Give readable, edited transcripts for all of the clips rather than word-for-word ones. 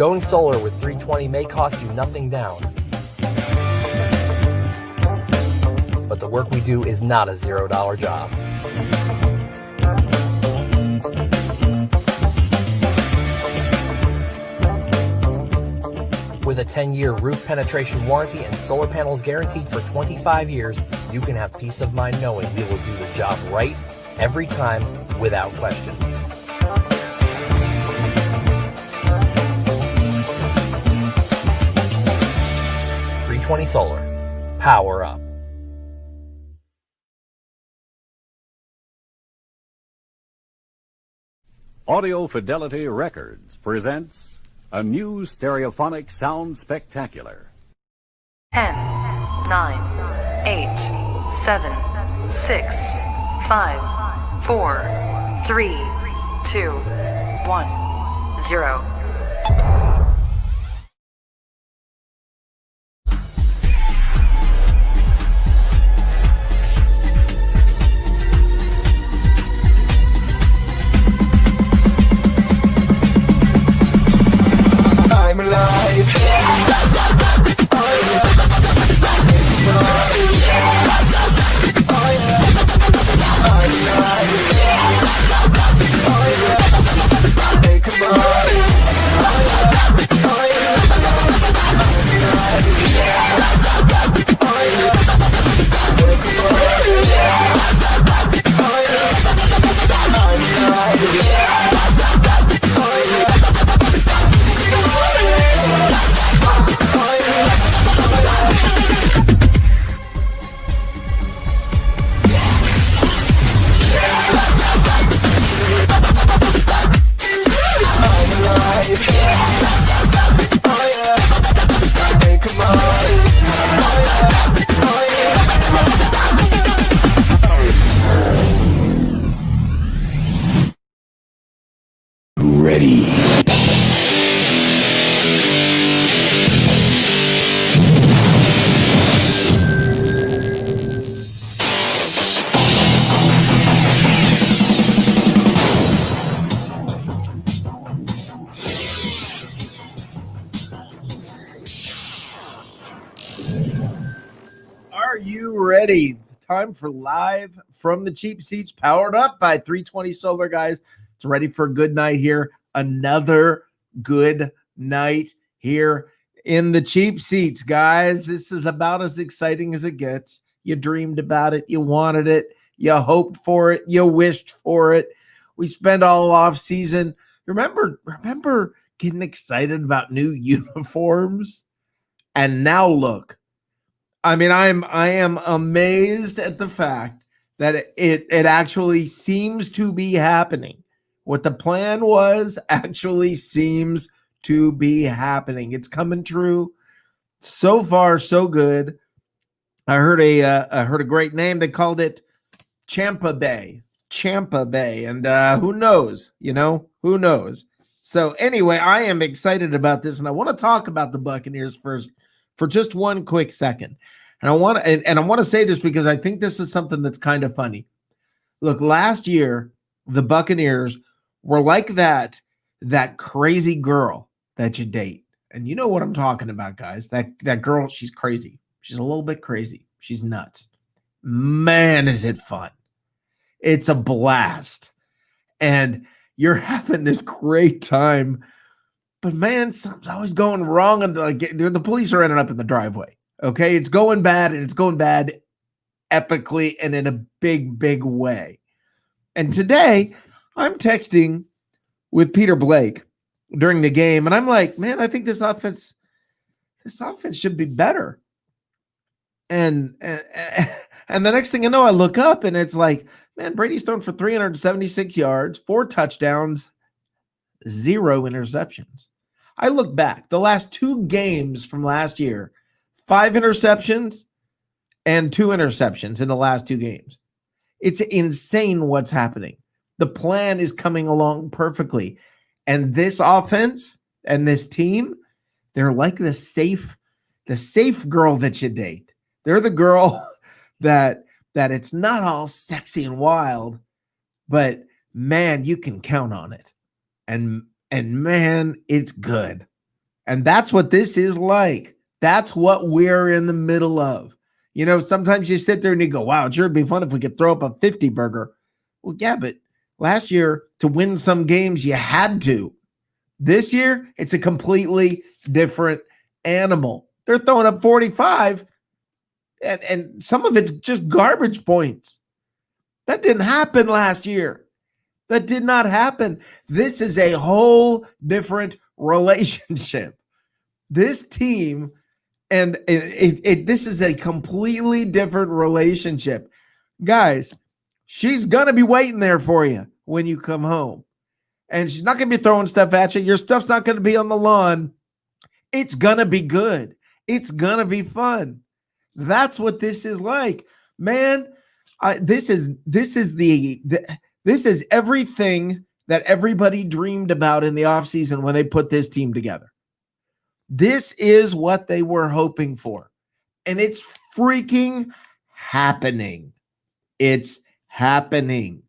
Going solar with 320 may cost you nothing down, but the work we do is not a $0 job. With a 10-year roof penetration warranty and solar panels guaranteed for 25 years, you can have peace of mind knowing we will do the job right every time without question. Solar. Power up. Audio Fidelity Records presents a new stereophonic sound spectacular. 10, 9, 8, 7, 6, 5, 4, 3, 2, 1, 0. I'm alive. Hey, come ready. Are you ready? Time for live from the cheap seats, powered up by 320 Solar, guys. It's ready for a good night here. Another good night here in the cheap seats, guys. This is about as exciting as it gets. You dreamed about it. You wanted it. You hoped for it. You wished for it. We spent all off season. Remember getting excited about new uniforms? And now look. I mean, I am amazed at the fact that it actually seems to be happening. What the plan was actually seems to be happening. It's coming true. So far, so good. I heard a great name. They called it Champa Bay. Champa Bay. And who knows? Who knows? So anyway, I am excited about this, and I want to talk about the Buccaneers first for just one quick second. And I want to say this because I think this is something that's kind of funny. Look, last year, the Buccaneers were like that crazy girl that you date. And you know what I'm talking about, guys. That girl, she's crazy. She's a little bit crazy. She's nuts. Man, is it fun. It's a blast. And you're having this great time. But man, something's always going wrong. And the police are ending up in the driveway. Okay, it's going bad, and it's going bad epically and in a big, big way. And today, I'm texting with Peter Blake during the game, and I'm like, man, I think this offense should be better. And the next thing I know, I look up, and it's like, man, Brady's thrown for 376 yards, 4 touchdowns, 0 interceptions. I look back, the last 2 games from last year, 5 interceptions and 2 interceptions in the last 2 games. It's insane what's happening. The plan is coming along perfectly. And this offense and this team, they're like the safe girl that you date. They're the girl that it's not all sexy and wild, but man, you can count on it. And man, it's good. And that's what this is like. That's what we're in the middle of. You know, sometimes you sit there and you go, wow, it sure would be fun if we could throw up a 50 burger. Well, yeah, but last year to win some games, you had to. This year, it's a completely different animal. They're throwing up 45, and some of it's just garbage points. That didn't happen last year. That did not happen. This is a whole different relationship. This team, and this is a completely different relationship. Guys, she's going to be waiting there for you when you come home. And she's not going to be throwing stuff at you. Your stuff's not going to be on the lawn. It's going to be good. It's going to be fun. That's what this is like. Man, this is everything that everybody dreamed about in the offseason when they put this team together. This is what they were hoping for. And it's freaking happening. It's happening.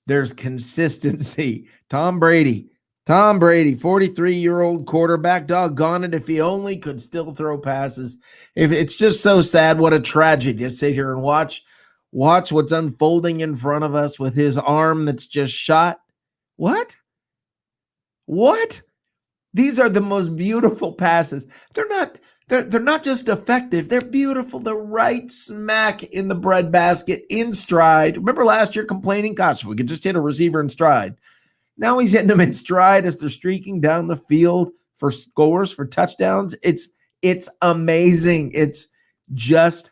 There's consistency. Tom Brady, 43-year-old quarterback, doggone it, if he only could still throw passes. If it's just so sad, what a tragedy to sit here and watch what's unfolding in front of us with his arm that's just shot. What? These are the most beautiful passes. They're not just effective. They're beautiful. They're right smack in the breadbasket, in stride. Remember last year complaining, gosh, we could just hit a receiver in stride. Now he's hitting them in stride as they're streaking down the field for scores, for touchdowns. It's amazing. It's just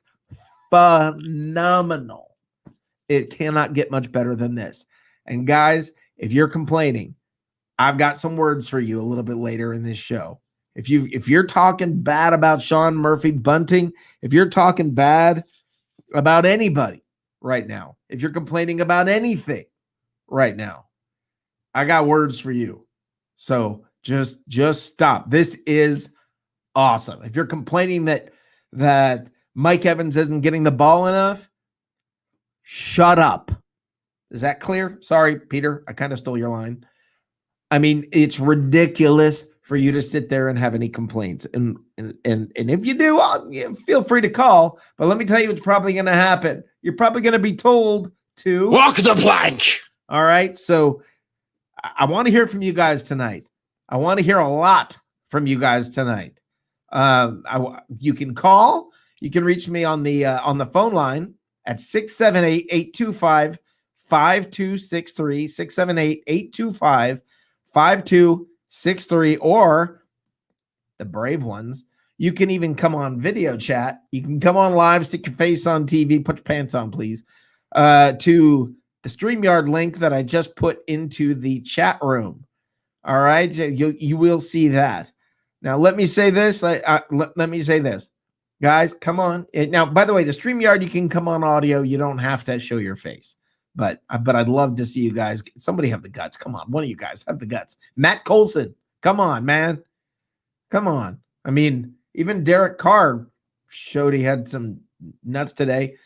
phenomenal. It cannot get much better than this. And guys, if you're complaining, I've got some words for you a little bit later in this show. If you're talking bad about Sean Murphy bunting, if you're talking bad about anybody right now, if you're complaining about anything right now, I got words for you. So just stop. This is awesome. If you're complaining that Mike Evans isn't getting the ball enough, shut up. Is that clear? Sorry, Peter, I kind of stole your line. I mean, it's ridiculous for you to sit there and have any complaints. And if you do, feel free to call. But let me tell you what's probably going to happen. You're probably going to be told to Walk the plank. All right. So I want to hear from you guys tonight. I want to hear a lot from you guys tonight. You can call. You can reach me on the phone line at 678-825-5263, 678-825-5263, or the brave ones, you can even come on video chat. You can come on live, stick your face on TV, put your pants on, please, to the StreamYard link that I just put into the chat room. All right, you will see that. Now, let me say this. Let me say this. Guys, come on. Now, by the way, the StreamYard, you can come on audio. You don't have to show your face. But I'd love to see you guys. Somebody have the guts. Come on. One of you guys have the guts. Matt Colson. Come on, man. Come on. I mean, even Derek Carr showed he had some nuts today.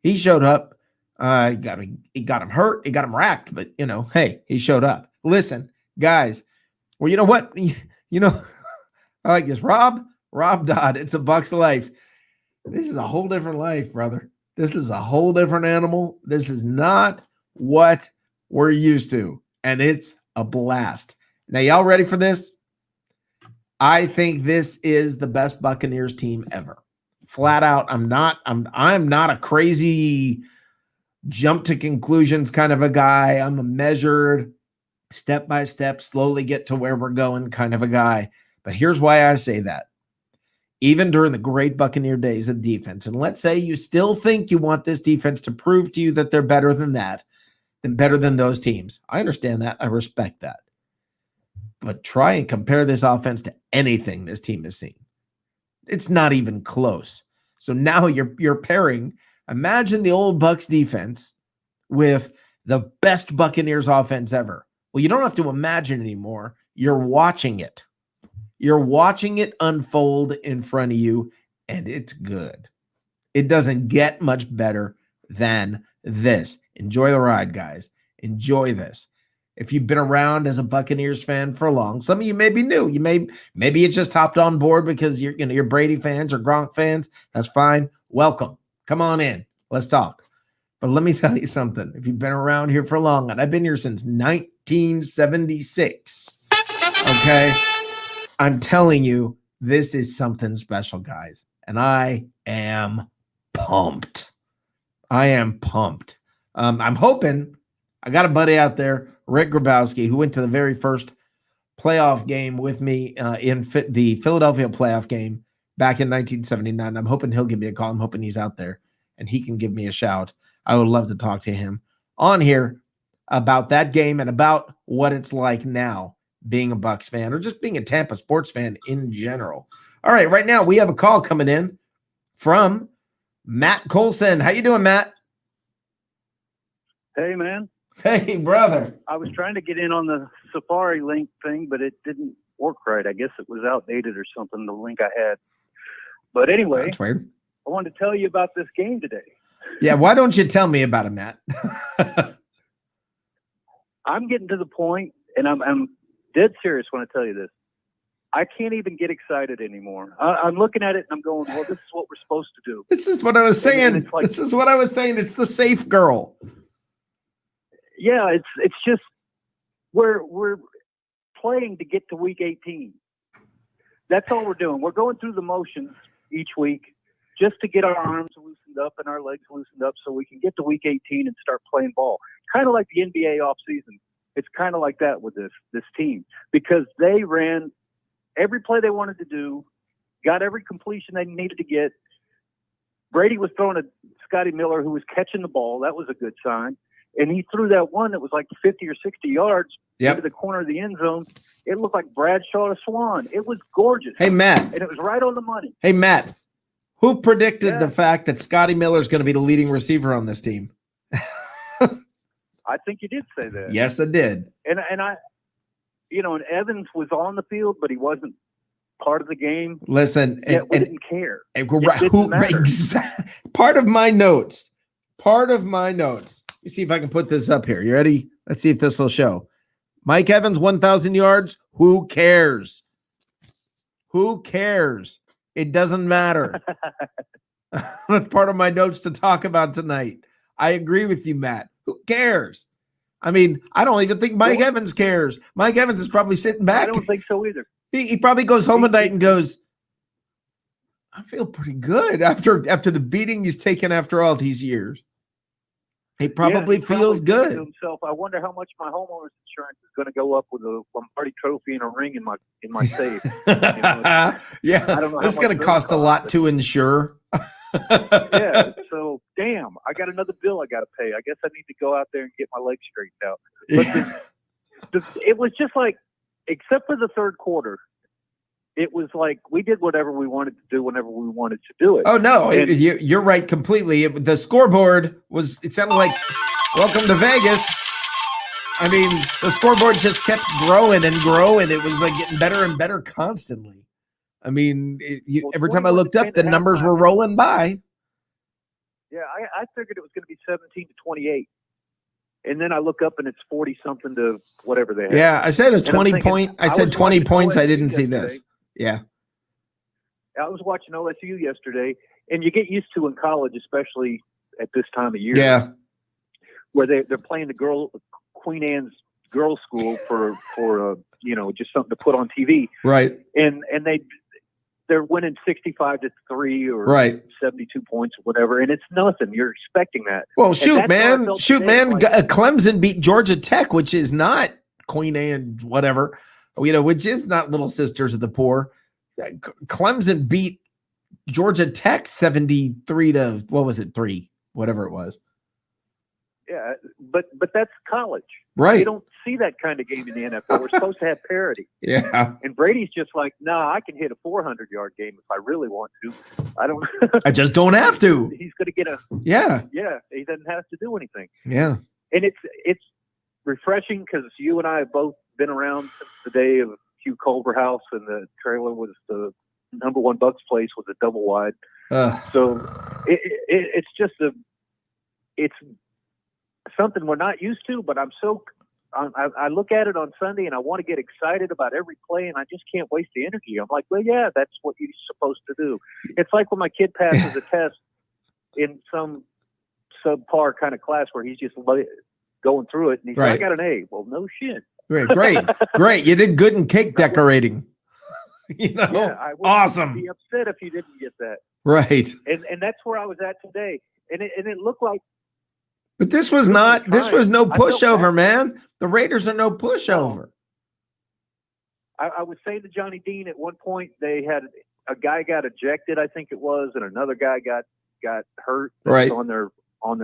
He showed up. He got him hurt. He got him racked. But, hey, he showed up. Listen, guys. Well, you know what? I like this. Rob Dodd. It's a Bucs life. This is a whole different life, brother. This is a whole different animal. This is not what we're used to. And it's a blast. Now, y'all ready for this? I think this is the best Buccaneers team ever. Flat out. I'm not a crazy jump to conclusions kind of a guy. I'm a measured, step by step, slowly get to where we're going kind of a guy. But here's why I say that. Even during the great Buccaneer days of defense, and let's say you still think you want this defense to prove to you that they're better than that, then better than those teams. I understand that. I respect that. But try and compare this offense to anything this team has seen. It's not even close. So now you're pairing, imagine the old Bucs defense with the best Buccaneers offense ever. Well, you don't have to imagine anymore. You're watching it. You're watching it unfold in front of you, and it's good. It doesn't get much better than this. Enjoy the ride, guys. Enjoy this. if you've been around as a Buccaneers fan for long. Some of you may be new. Maybe you just hopped on board because you're Brady fans or Gronk fans. That's fine. Welcome. Come on in. Let's talk. But let me tell you something. If you've been around here for long, and I've been here since 1976, okay, I'm telling you, this is something special, guys. And I am pumped. I am pumped. I'm hoping I got a buddy out there, Rick Grabowski, who went to the very first playoff game with me in the Philadelphia playoff game back in 1979. I'm hoping he'll give me a call. I'm hoping he's out there and he can give me a shout. I would love to talk to him on here about that game and about what it's like now being a Bucs fan or just being a Tampa sports fan in general. All right, right now we have a call coming in from Matt Colson. How you doing, Matt? Hey, man. Hey, brother. I was trying to get in on the Safari link thing, but it didn't work right. I guess it was outdated or something, the link I had. But anyway, That's weird. I wanted to tell you about this game today. Yeah, why don't you tell me about it, Matt? I'm getting to the point, and I'm dead serious when I tell you this. I can't even get excited anymore. I'm looking at it, and I'm going, well, this is what we're supposed to do. This is what I was saying. It's like, This is what I was saying. It's the safe girl. Yeah, it's just we're playing to get to week 18. That's all we're doing. We're going through the motions each week just to get our arms loosened up and our legs loosened up so we can get to week 18 and start playing ball. Kind of like the NBA offseason. It's kind of like that with this team because they ran every play they wanted to do, got every completion they needed to get. Brady was throwing at Scotty Miller, who was catching the ball. That was a good sign. And he threw that one that was like 50 or 60 yards into the corner of the end zone. It looked like Bradshaw to Swan. It was gorgeous. Hey, Matt. And it was right on the money. Hey, Matt. Who predicted the fact that Scotty Miller is going to be the leading receiver on this team? I think you did say that. Yes, I did. And I, and Evans was on the field, but he wasn't part of the game. Listen, we didn't care. Part of my notes. Let me see if I can put this up here. You ready? Let's see if this will show. Mike Evans, 1,000 yards. Who cares? Who cares? It doesn't matter. That's part of my notes to talk about tonight. I agree with you, Matt. Who cares? I mean, I don't even think Mike Evans cares. Mike Evans is probably sitting back. I don't think so either. He probably goes home at night and goes, I feel pretty good after the beating he's taken after all these years. He probably feels good. To himself, I wonder how much my homeowner's insurance is going to go up with a Lombardi trophy and a ring in my safe. Yeah, I don't know. This is going to cost a lot to insure. Yeah, so damn, I got another bill I got to pay. I guess I need to go out there and get my legs straightened out. But it was just like, except for the third quarter, it was like we did whatever we wanted to do whenever we wanted to do it. Oh, no, you're right completely. The scoreboard it sounded like welcome to Vegas. I mean, the scoreboard just kept growing and growing. It was like getting better and better constantly. I mean, every time I looked up, the numbers were rolling by. Yeah, I figured it was going to be 17-28. And then I look up and it's 40-something to whatever they had. Yeah, I said 20 point. I said 20 points. I didn't see this. Yeah. I was watching OSU yesterday, and you get used to in college, especially at this time of year. Yeah. Where they're playing the Queen Anne's girls' school for just something to put on TV. Right. And they're winning 65-3 or 72 points or whatever, and it's nothing. You're expecting that. Well, shoot, man. Clemson beat Georgia Tech, which is not Queen Anne, whatever, which is not Little Sisters of the Poor. Clemson beat Georgia Tech 73 to, what was it, 3, whatever it was. Yeah, but that's college. Right. You don't see that kind of game in the NFL. We're supposed to have parity. Yeah. And Brady's just like, nah, I can hit a 400-yard game if I really want to. I don't. I just don't have to. He's going to get a. Yeah. Yeah. He doesn't have to do anything. Yeah. And it's refreshing because you and I have both been around since the day of Hugh Culverhouse, and the trailer was the number one Bucs place with a double wide. So it's just it's something we're not used to, but I'm so I look at it on Sunday and I want to get excited about every play, and I just can't waste the energy. I'm like, well, yeah, that's what you're supposed to do. It's like when my kid passes a test in some subpar kind of class where he's just going through it, and he's like, I got an A. Well, no shit. Great. You did good in cake decorating. Yeah, I would awesome. be upset if you didn't get that. Right. And that's where I was at today. And it looked like. But this was no pushover, man. The Raiders are no pushover. I was saying to Johnny Dean at one point, they had a guy got ejected, I think it was, and another guy got hurt on their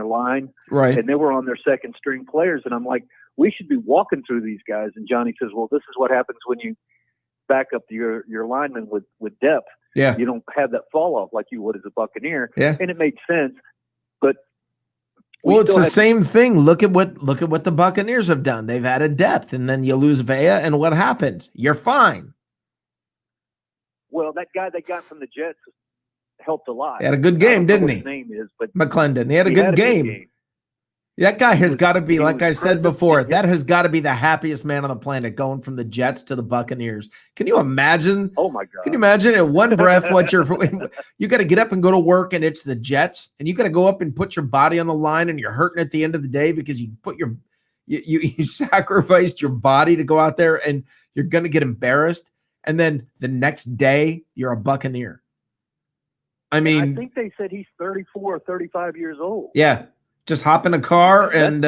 line. Right. And they were on their second string players. And I'm like, we should be walking through these guys. And Johnny says, well, this is what happens when you back up your linemen with depth. Yeah. You don't have that fall off like you would as a Buccaneer. Yeah. And it made sense. But it's the same thing. Look at what the Buccaneers have done. They've added depth, and then you lose Vea, and what happens? You're fine. Well, that guy they got from the Jets helped a lot. He had a good game, didn't he? His name is, but McClendon. He had a good game. That guy has got to be, like I said before, that has got to be the happiest man on the planet, going from the Jets to the Buccaneers. Can you imagine? Oh my God! Can you imagine in one breath what you got to get up and go to work, and it's the Jets, and you got to go up and put your body on the line, and you're hurting at the end of the day because you put you sacrificed your body to go out there, and you're going to get embarrassed, and then the next day you're a Buccaneer. I mean, I think they said he's 34 or 35 years old. Yeah. Just hop in a car and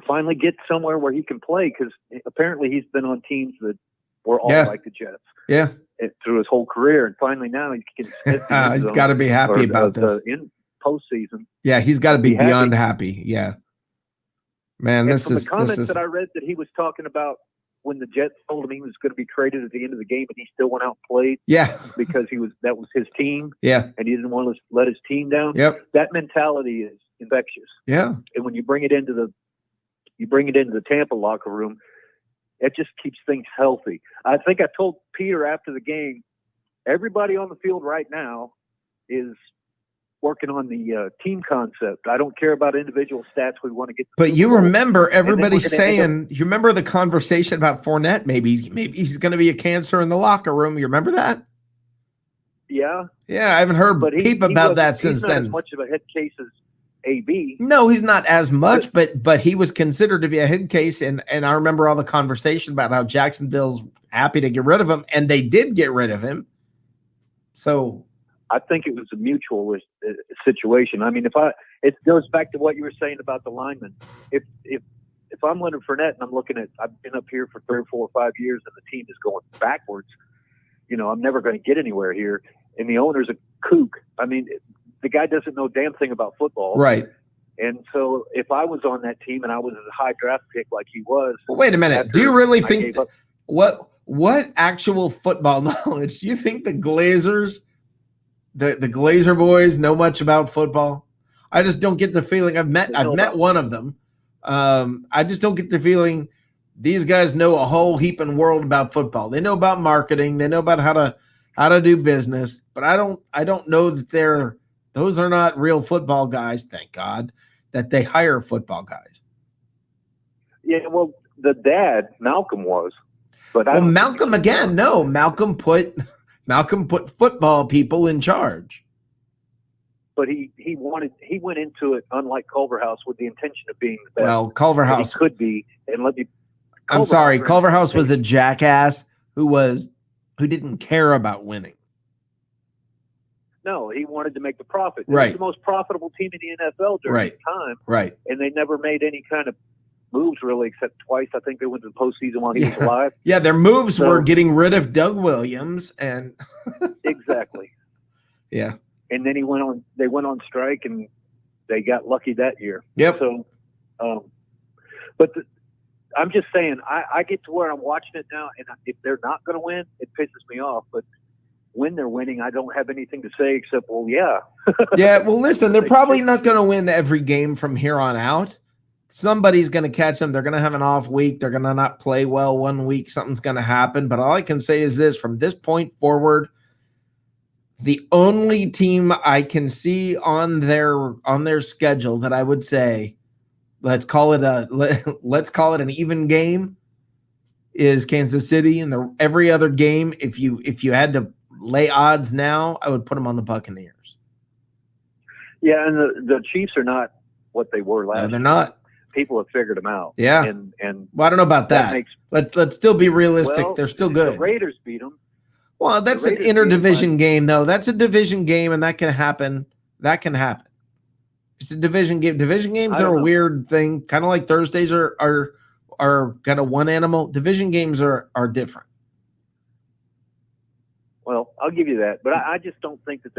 finally get somewhere where he can play, because apparently he's been on teams that were all like the Jets. Yeah, through his whole career, and finally now he can. He's got to be happy about this in postseason. Yeah, he's got to be beyond happy. Yeah, man, and the comments that I read that he was talking about when the Jets told him he was going to be traded at the end of the game, and he still went out and played. Yeah, because that was his team. Yeah, and he didn't want to let his team down. Yep, that mentality is infectious. Yeah, and when you bring it into the Tampa locker room, it just keeps things healthy. I think I told Peter after the game, everybody on the field right now is working on the team concept. I don't care about individual stats. We want to get. But you remember everybody saying, you remember the conversation about Fournette? Maybe he's going to be a cancer in the locker room. You remember that? Yeah. Yeah, I haven't heard peep about that since then. As much of a head case as AB. No, he's not as much, but he was considered to be a head case, and I remember all the conversation about how Jacksonville's happy to get rid of him, and they did get rid of him. So I think it was a mutual situation. I mean, it goes back to what you were saying about the linemen. If I'm Leonard Fournette and I'm looking at, I've been up here for 3 or 4 or 5 years and the team is going backwards, I'm never going to get anywhere here. And the owner's a kook. I mean, the guy doesn't know a damn thing about football. Right. And so if I was on that team and I was a high draft pick like he was. Well, wait a minute. Do you really think what actual football knowledge do you think the Glazers, the Glazer boys know much about football? I just don't get the feeling. I've met one of them. I just don't get the feeling these guys know a whole heaping world about football. They know about marketing. They know about how to do business. But I don't know that those are not real football guys. Thank God that they hire football guys. Yeah, well, the dad Malcolm was, but Malcolm again. No, Malcolm put football people in charge. But he went into it, unlike Culverhouse, with the intention of being the best. Well, Culverhouse could be, and let me. I'm sorry, Culverhouse was a jackass who didn't care about winning. No, he wanted to make the profit. Right. It was the most profitable team in the NFL during the time. Right. And they never made any kind of moves really, except twice. I think they went to the postseason while he was alive. Yeah, their moves were getting rid of Doug Williams and exactly. Yeah. And then they went on strike and they got lucky that year. Yep. So but I'm just saying, I get to where I'm watching it now, and if they're not going to win, it pisses me off. But when they're winning, I don't have anything to say except, well, yeah. Yeah, well, listen, they're probably not going to win every game from here on out. Somebody's going to catch them. They're going to have an off week. They're going to not play well one week. Something's going to happen. But all I can say is this, from this point forward, the only team I can see on their schedule that I would say let's call it an even game is Kansas City, and every other game, if you had to lay odds now, I would put them on the Buccaneers. Yeah, and the Chiefs are not what they were last No, year. they're not. People have figured them out. Yeah. And well, I don't know about that. Let's still be realistic. Well, they're still good. The Raiders beat them. Well, that's an interdivision game, though. That's a division game, and that can happen. That can happen. It's a division game. Division games are a weird thing, kind of like Thursdays are kind of one animal. Division games are different. Well, I'll give you that, but I just don't think that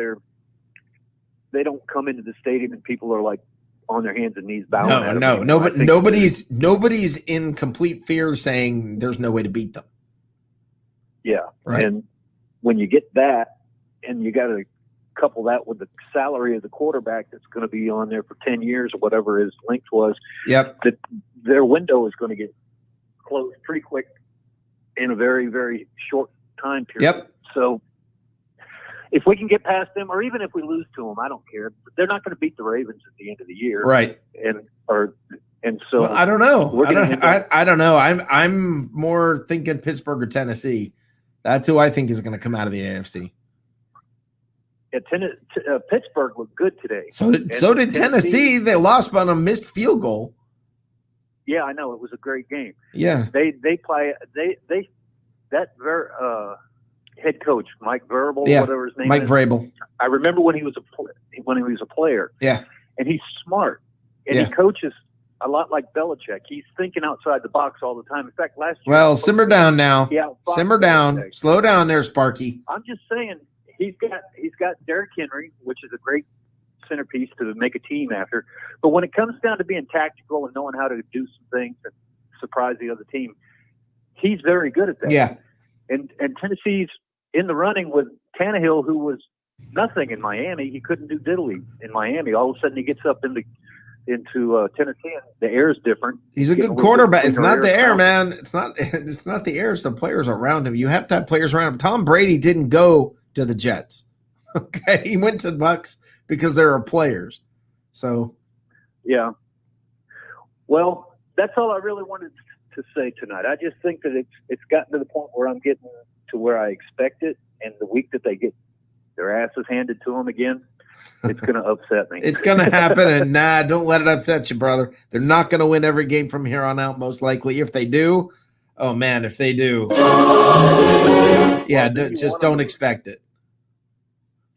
they don't come into the stadium and people are like on their hands and knees bowing. Nobody's in complete fear saying there's no way to beat them. Yeah, right. And when you get that, and you got to couple that with the salary of the quarterback that's going to be on there for 10 years or whatever his length was. Yep. That their window is going to get closed pretty quick in a very, very short time period. Yep. So if we can get past them, or even if we lose to them, I don't care. They're not going to beat the Ravens at the end of the year. Right. And so well, I don't know. I don't know. I'm more thinking Pittsburgh or Tennessee. That's who I think is going to come out of the AFC. Pittsburgh looked good today. So did Tennessee. They lost on a missed field goal. Yeah, I know. It was a great game. Yeah. They head coach Mike Vrabel, whatever his name Mike is. Vrabel. I remember when he was a player. Yeah. And he's smart, and he coaches a lot like Belichick. He's thinking outside the box all the time. In fact, last year. Well, simmer down now. Yeah. Simmer down. Slow down there, Sparky. I'm just saying he's got Derrick Henry, which is a great centerpiece to make a team after. But when it comes down to being tactical and knowing how to do some things and surprise the other team, he's very good at that. Yeah. And Tennessee's in the running with Tannehill, who was nothing in Miami. He couldn't do diddly in Miami. All of a sudden he gets up into Tennessee, and the air is different. He's a good quarterback. It's not the air, man. It's not the air. It's the players around him. You have to have players around him. Tom Brady didn't go to the Jets. Okay, he went to the Bucs because there are players. So, yeah. Well, that's all I really wanted to say tonight. I just think that it's gotten to the point where I'm getting to where I expect it, and the week that they get their asses handed to them again, it's going to upset me. It's going to happen, and don't let it upset you, brother. They're not going to win every game from here on out, most likely. If they do, oh, man, if they do. Yeah, just don't expect it.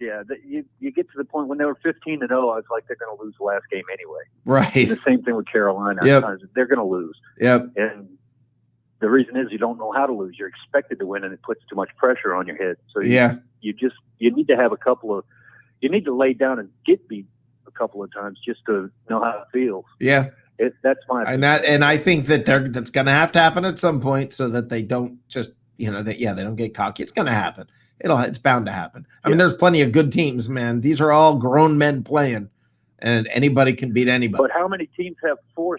Yeah, you get to the point when they were 15-0, I was like, they're going to lose the last game anyway. Right. And the same thing with Carolina. Yep. They're going to lose. Yep. And the reason is you don't know how to lose. You're expected to win, and it puts too much pressure on your head. So you need to have you need to lay down and get beat a couple of times just to know how it feels. Yeah. That's my opinion. And I think that's going to have to happen at some point so that they don't just they don't get cocky. It's going to happen. It's bound to happen. I mean, there's plenty of good teams, man. These are all grown men playing, and anybody can beat anybody. But how many teams have four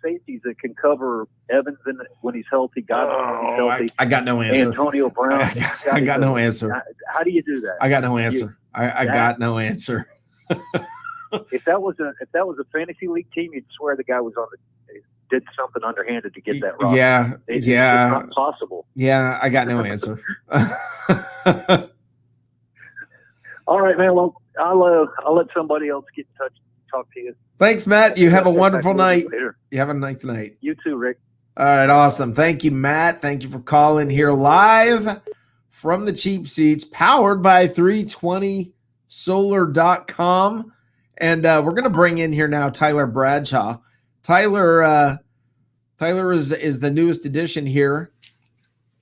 safeties that can cover Evans when he's healthy? I got no answer. Antonio Brown. I got no answer. How do you do that? I got no answer. I got no answer. If that was a fantasy league team, you'd swear the guy did something underhanded to get that wrong. Yeah, it's not possible. Yeah, I got no answer. All right, man. Well, I'll let somebody else get in touch and talk to you. Thanks, Matt. You have a wonderful night. You have a nice night. You too, Rick. All right, awesome. Thank you, Matt. Thank you for calling here live from the Cheap Seats, powered by 320solar.com. And we're going to bring in here now Tyler Bradshaw. Tyler is the newest addition here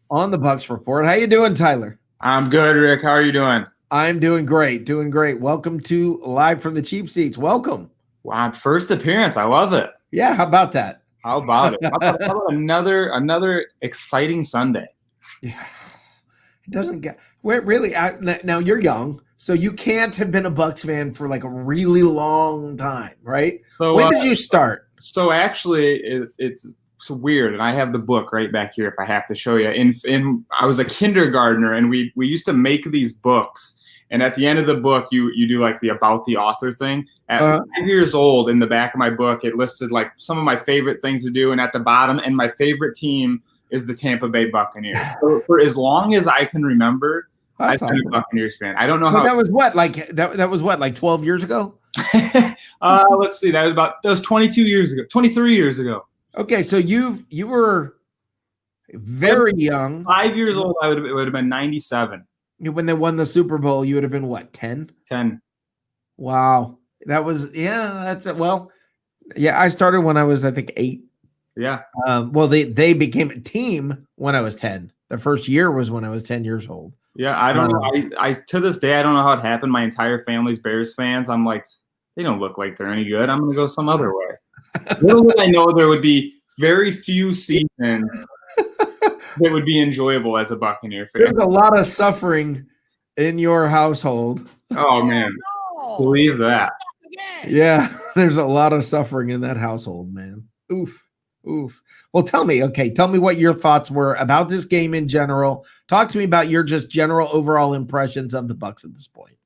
on the Bucs Report. How you doing, Tyler? I'm good, Rick. How are you doing? I'm doing great. Welcome to Live from the Cheap Seats. Welcome. Wow, first appearance. I love it. Yeah, how about that? How about it? How about another exciting Sunday? Yeah, it doesn't get really. Now you're young, so you can't have been a Bucs fan for like a really long time, right? So when did you start? So actually, it's weird, and I have the book right back here if I have to show you. I was a kindergartner, and we used to make these books, And at the end of the book, you do like the about the author thing. At 5 years old, in the back of my book, it listed like some of my favorite things to do. And at the bottom, and my favorite team is the Tampa Bay Buccaneers. So for as long as I can remember, I've been a Buccaneers fan. I don't know how. That was what, like that was what, like 12 years ago? Let's see. That was 22 years ago, 23 years ago. Okay, so you were very young. 5 years old. It would have been 97. When they won the Super Bowl, you would have been what, 10? 10. Wow. That was, that's it. Well, I started when I was, I think, 8. Yeah. Well, they became a team when I was 10. The first year was when I was 10 years old. Yeah, I don't know. I to this day, I don't know how it happened. My entire family's Bears fans. I'm like, they don't look like they're any good. I'm going to go some other way. Little did I know there would be very few seasons that would be enjoyable as a Buccaneer fan. There's a lot of suffering in your household. Oh, man. Believe that. Yeah, there's a lot of suffering in that household, man. Oof. Well, tell me what your thoughts were about this game in general. Talk to me about your just general overall impressions of the Bucs at this point.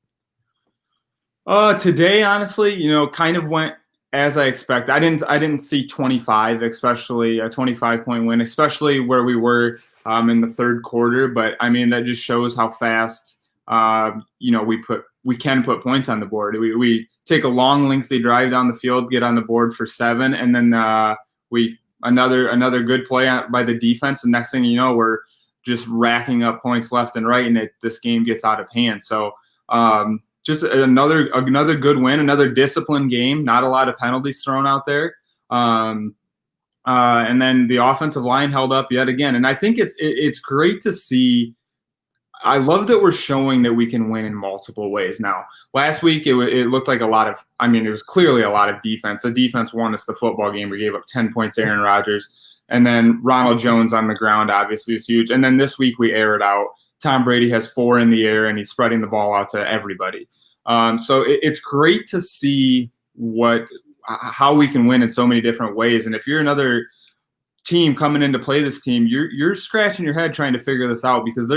Today, honestly, kind of went as I expected. I didn't see 25, especially a 25-point win, especially where we were in the third quarter. But I mean, that just shows how fast we can put points on the board. We take a long, lengthy drive down the field, get on the board for 7, and then we another good play by the defense. And next thing you know, we're just racking up points left and right, and this game gets out of hand. So just another good win, another disciplined game. Not a lot of penalties thrown out there. And then the offensive line held up yet again. And I think it's great to see. I love that we're showing that we can win in multiple ways now. Last week, it looked like it was clearly a lot of defense. The defense won us the football game. We gave up 10 points to Aaron Rodgers. And then Ronald Jones on the ground, obviously, is huge. And then this week, we air it out. Tom Brady has 4 in the air, and he's spreading the ball out to everybody. So it's great to see how we can win in so many different ways. And if you're another team coming in to play this team, you're scratching your head trying to figure this out, because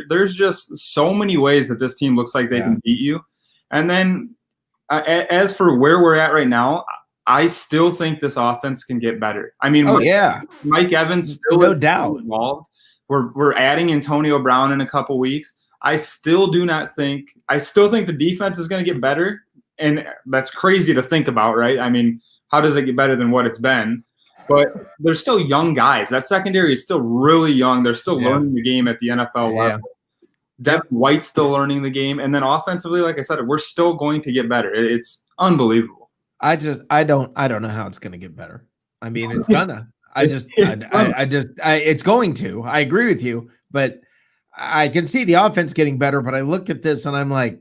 there's just so many ways that this team looks like they can beat you. And then as for where we're at right now, I still think this offense can get better. I mean, Mike Evans still no doubt involved. We're adding Antonio Brown in a couple weeks. I still think the defense is going to get better, and that's crazy to think about, right? I mean, how does it get better than what it's been? But they're still young guys. That secondary is still really young. They're still learning the game at the NFL level. Devin White's still learning the game. And then offensively, like I said, we're still going to get better. It's unbelievable. I don't know how it's going to get better. I mean, it's gonna. It's going to. I agree with you, but I can see the offense getting better. But I look at this and I'm like,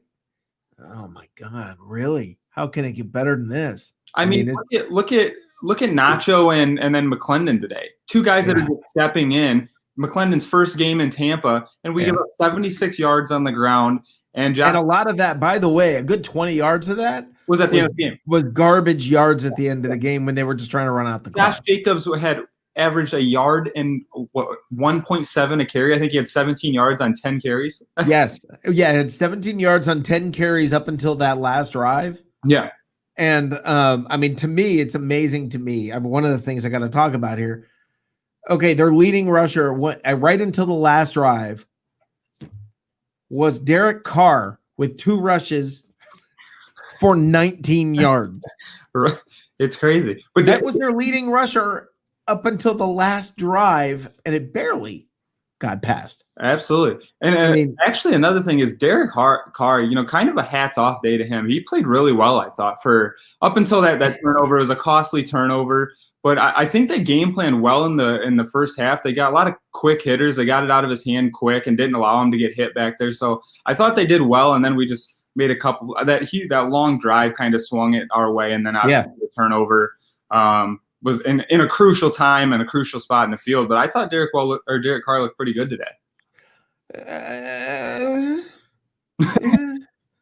oh my God, really? How can it get better than this? I mean, look at Nacho and then McClendon today. 2 guys that are just stepping in. McClendon's first game in Tampa, and we give up 76 yards on the ground. And a lot of that, by the way, a good 20 yards of that was at the end of the game. Was garbage yards at the end of the game when they were just trying to run out the clock. Josh Jacobs had averaged a yard and 1.7 a carry. I think he had 17 yards on 10 carries. Yes. Yeah, had 17 yards on 10 carries up until that last drive. Yeah. And I mean, to me, it's amazing to me. One of the things I got to talk about here. Okay, their leading rusher right until the last drive was Derek Carr with 2 rushes for 19 yards. It's crazy. But that was their leading rusher up until the last drive, and it barely got past. Absolutely. And I mean, actually, another thing is Derek Carr, kind of a hats off day to him. He played really well, I thought, for up until that turnover. It was a costly turnover. But I think they game planned well in the first half. They got a lot of quick hitters. They got it out of his hand quick and didn't allow him to get hit back there. So I thought they did well. And then we just made a couple that long drive kind of swung it our way. And then obviously the turnover was in a crucial time and a crucial spot in the field. But I thought Derek Carr looked pretty good today.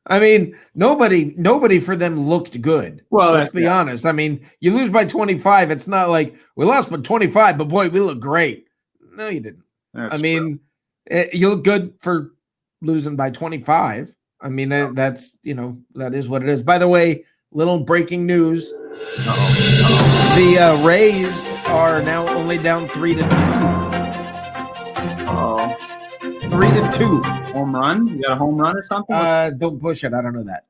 I mean, nobody for them looked good. Well, let's be honest. I mean, you lose by 25. It's not like we lost by 25, but boy, we look great. No, you didn't. You look good for losing by 25. I mean, that's, that is what it is. By the way, little breaking news. The Rays are now only down 3-2. Oh, 3-2. home run? You got a home run or something? Don't push it. I don't know that.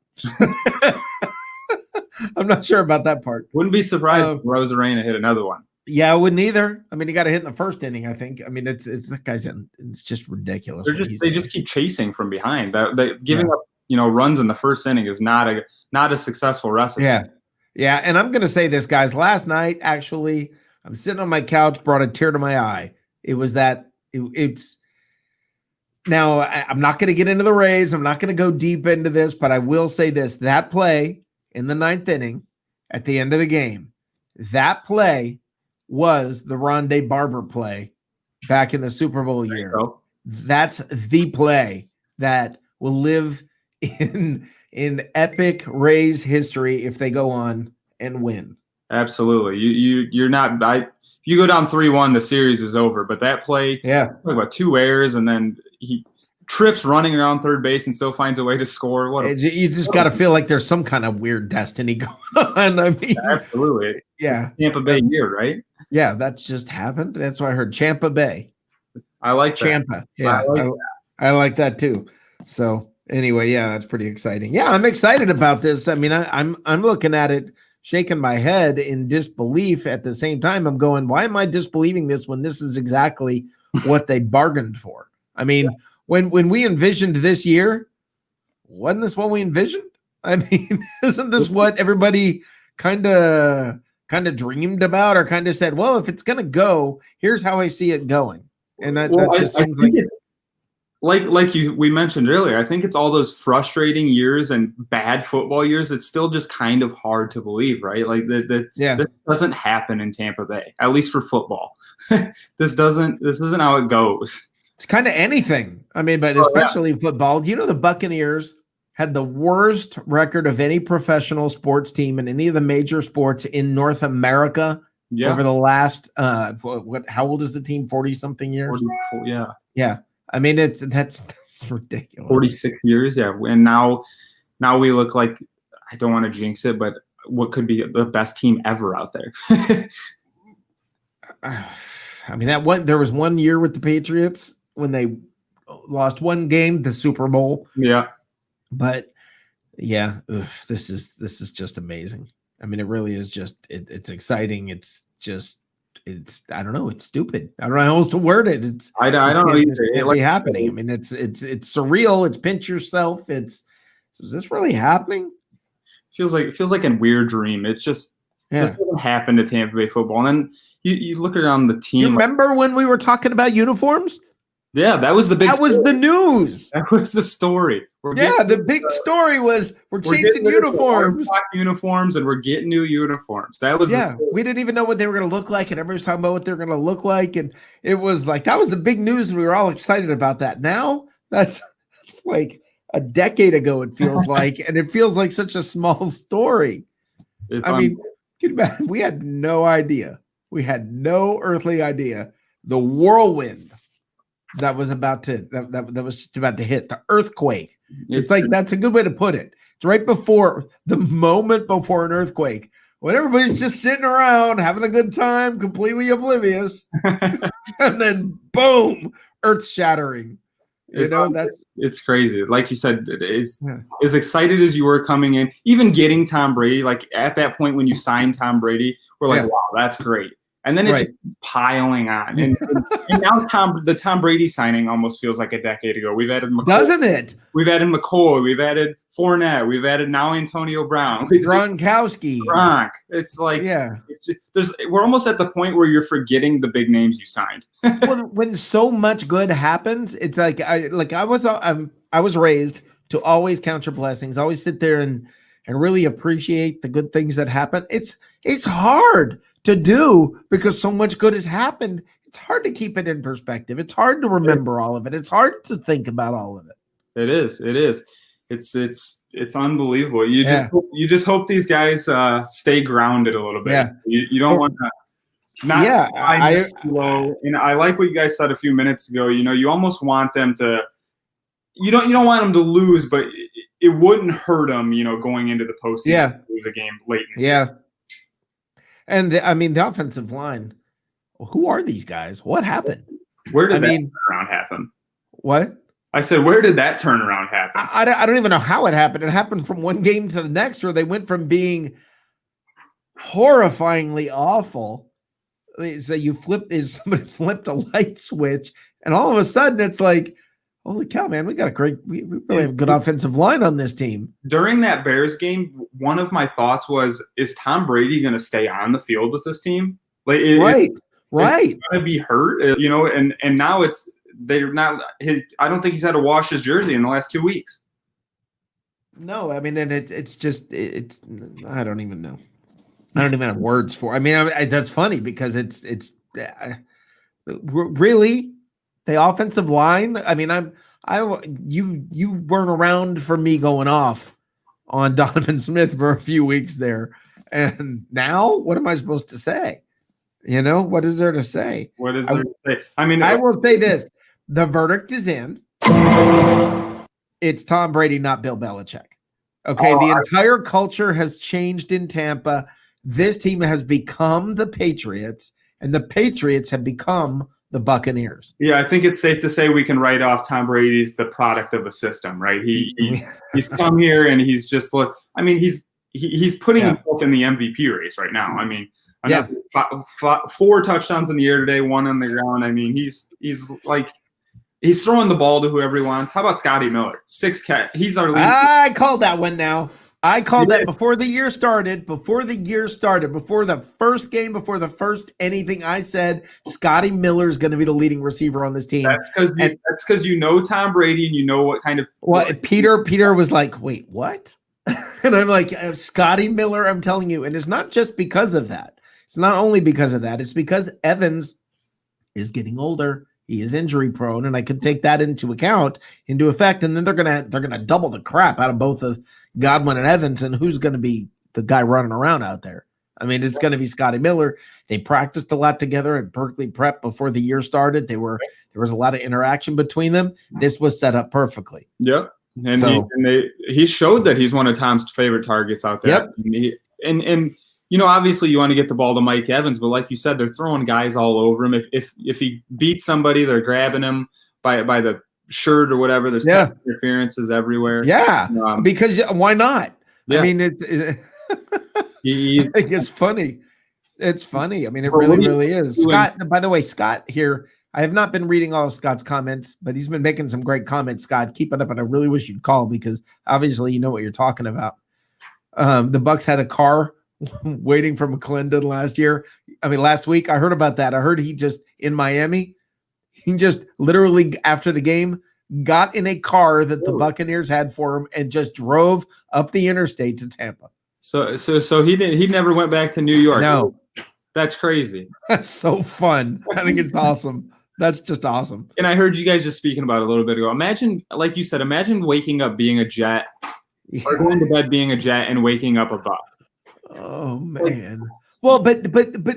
I'm not sure about that part. Wouldn't be surprised if Rosarena hit another one. Yeah, I wouldn't either. I mean, he got a hit in the first inning, I think. I mean, it's that guy's it's just ridiculous. They just keep chasing from behind. Giving up, runs in the first inning is not a successful recipe. Yeah, and I'm gonna say this, guys. Last night, actually, I'm sitting on my couch, brought a tear to my eye. It was that it's. Now, I'm not going to get into the Rays. I'm not going to go deep into this, but I will say this: that play in the 9th inning, at the end of the game, that play was the Rondé Barber play back in the Super Bowl year. That's the play that will live in epic Rays history if they go on and win. Absolutely. You're not. You go down 3-1, the series is over. But that play, about 2 errors, and then he trips running around third base and still finds a way to score. You just got to feel like there's some kind of weird destiny going on. I mean, absolutely. Yeah. Tampa Bay year, right? Yeah, that's just happened. That's what I heard. Champa Bay. I like that. Champa. Yeah, I like that too. So anyway, yeah, that's pretty exciting. Yeah, I'm excited about this. I mean, I'm looking at it, shaking my head in disbelief. At the same time, I'm going, why am I disbelieving this when this is exactly what they bargained for? I mean, when we envisioned this year, wasn't this what we envisioned? I mean, isn't this what everybody kind of dreamed about, or kind of said, well, if it's going to go, here's how I see it going. And that just seems like we mentioned earlier, I think it's all those frustrating years and bad football years. It's still just kind of hard to believe, right? Like this doesn't happen in Tampa Bay, at least for football. This isn't how it goes. It's kind of anything. I mean, but especially football. The Buccaneers had the worst record of any professional sports team in any of the major sports in North America over the last how old is the team? 40-something years? 44, yeah. I mean, that's ridiculous. 46 years, yeah. And now we look like, I don't want to jinx it, but what could be the best team ever out there. I mean, there was one year with the Patriots when they lost one game, the Super Bowl. Yeah. But yeah, this is just amazing. I mean, it really is just it's exciting. It's I don't know. It's stupid. I don't know how else to word it. I don't know either. It's really happening. I mean, it's surreal. It's pinch yourself. Is this really happening? Feels like a weird dream. It's just this doesn't happen to Tampa Bay football. And then you look around the team. You remember when we were talking about uniforms? Yeah, that was the big. That was the news. That was the story. The big story was we're changing uniforms. Uniforms, and we're getting new uniforms. That was we didn't even know what they were going to look like, and everybody was talking about what they were going to look like, and it was like that was the big news, and we were all excited about that. Now that's like a decade ago. It feels like, and it feels like such a small story. I mean, we had no idea. We had no earthly idea. The whirlwind that was about to hit, the earthquake. It's like, that's a good way to put it. It's right before the moment before an earthquake, when everybody's just sitting around having a good time, completely oblivious, and then boom, earth shattering. It's crazy. Like you said, as excited as you were coming in, even getting Tom Brady, like at that point when you signed Tom Brady, we're like, wow, that's great. And then it's just piling on. And now the Tom Brady signing almost feels like a decade ago. We've added McCoy. Doesn't it? We've added McCoy. We've added Fournette. We've added now Antonio Brown. Gronkowski. Gronk. It's like, we're almost at the point where you're forgetting the big names you signed. Well, when so much good happens, it's like I was raised to always count your blessings, always sit there and really appreciate the good things that happen. It's hard to do because so much good has happened. It's hard to keep it in perspective. It's hard to remember all of it. It's hard to think about all of it. It is. It's unbelievable. You just hope these guys stay grounded a little bit. Yeah. You don't want to slow. And I like what you guys said a few minutes ago. You almost want them to. You don't want them to lose, but it wouldn't hurt him, going into the postseason. Yeah. If it was a game late. Yeah. And the offensive line, who are these guys? What happened? Where did that turnaround happen? What? I said, where did that turnaround happen? I don't even know how it happened. It happened from one game to the next, where they went from being horrifyingly awful. So somebody flipped a light switch, and all of a sudden it's like, holy cow, man, we really have a good offensive line on this team. During that Bears game, one of my thoughts was, is Tom Brady going to stay on the field with this team? Like, right. Going to be hurt, and now they're not. I don't think he's had to wash his jersey in the last 2 weeks. No, I mean, and it's just I don't even know. I don't even have words for. I mean, that's funny because it's really the offensive line. I mean, you weren't around for me going off on Donovan Smith for a few weeks there, and now what am I supposed to say? What is there to say? What is there to say? I mean, I will say this. The verdict is in. It's Tom Brady, not Bill Belichick. Okay, the entire culture has changed in Tampa. This team has become the Patriots, and the Patriots have become the Buccaneers. Yeah, I think it's safe to say we can write off Tom Brady's the product of a system, right? He's come here and he's just he's putting himself in the MVP race right now. I mean, 4 touchdowns in the air today, 1 on the ground. I mean, he's throwing the ball to whoever he wants. How about Scotty Miller? 6 catch. He's our lead. I called that one now. I called that before the year started. Before the first game, before the first anything, I said Scotty Miller is going to be the leading receiver on this team. That's because you know Tom Brady and you know what kind of. Well, Peter was like, wait, what? And I'm like, Scotty Miller, I'm telling you. And it's not just because of that. It's not only because of that. It's because Evans is getting older. He is injury prone, and I could take that into effect. And then they're gonna double the crap out of both of Godwin and Evans. And who's going to be the guy running around out there? I mean, it's going to be Scotty Miller. They practiced a lot together at Berkeley Prep before the year started. There was a lot of interaction between them. This was set up perfectly. Yep. And he showed that he's one of Tom's favorite targets out there. Yep. And obviously you want to get the ball to Mike Evans, but like you said, they're throwing guys all over him. If he beats somebody, they're grabbing him by the shirt or whatever. There's interferences everywhere. Yeah, because why not? Yeah. I mean, I think it's funny. It's funny. I mean, it really is. Scott, by the way, Scott here, I have not been reading all of Scott's comments, but he's been making some great comments. Scott, keep it up, and I really wish you'd call because obviously you know what you're talking about. The Bucs had a car waiting for McClendon last week. I heard about that. I heard in Miami, he just literally after the game got in a car that the Buccaneers had for him and just drove up the interstate to Tampa. So he never went back to New York. No. That's crazy. That's so fun. I think it's awesome. That's just awesome. And I heard you guys just speaking about it a little bit ago. Imagine, like you said, waking up being a Jet or going to bed being a Jet and waking up a Buck. Oh man. Well, but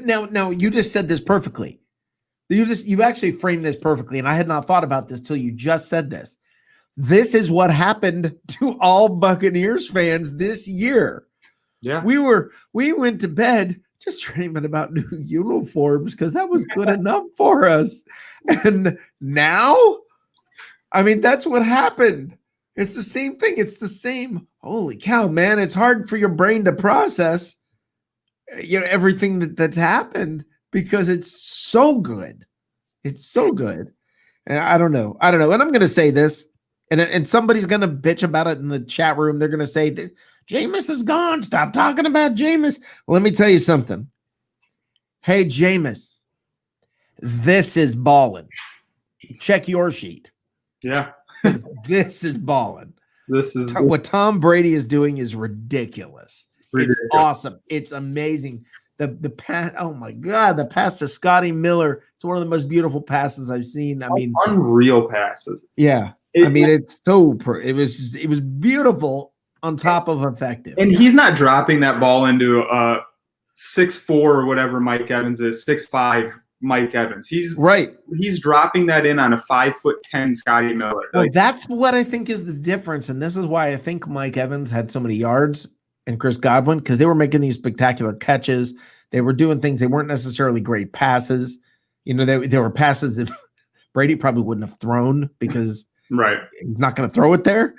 now you just said this perfectly. You actually framed this perfectly, and I had not thought about this till you just said this. This is what happened to all Buccaneers fans this year. Yeah. We went to bed just dreaming about new uniforms because that was good enough for us. And now, I mean, that's what happened. It's the same thing. It's the same. Holy cow, man. It's hard for your brain to process, everything that's happened because it's so good. It's so good. And I don't know. And I'm going to say this, and somebody's going to bitch about it in the chat room. They're going to say, Jameis is gone. Stop talking about Jameis. Well, let me tell you something. Hey, Jameis, this is balling. Check your sheet. Yeah. This is balling. This is what Tom Brady is doing is ridiculous. It's awesome. It's amazing. The pass. Oh my God, the pass to Scotty Miller. It's one of the most beautiful passes I've seen. I mean, unreal passes. Yeah. It's so. It was beautiful on top of effective. And he's not dropping that ball into 6'4" or whatever Mike Evans is, 6'5" Mike Evans. He's dropping that in on a 5'10" Scotty Miller. Well, that's what I think is the difference, and this is why I think Mike Evans had so many yards and Chris Godwin, because they were making these spectacular catches. They were doing things. They weren't necessarily great passes. You know, there were passes that Brady probably wouldn't have thrown because he's not going to throw it there.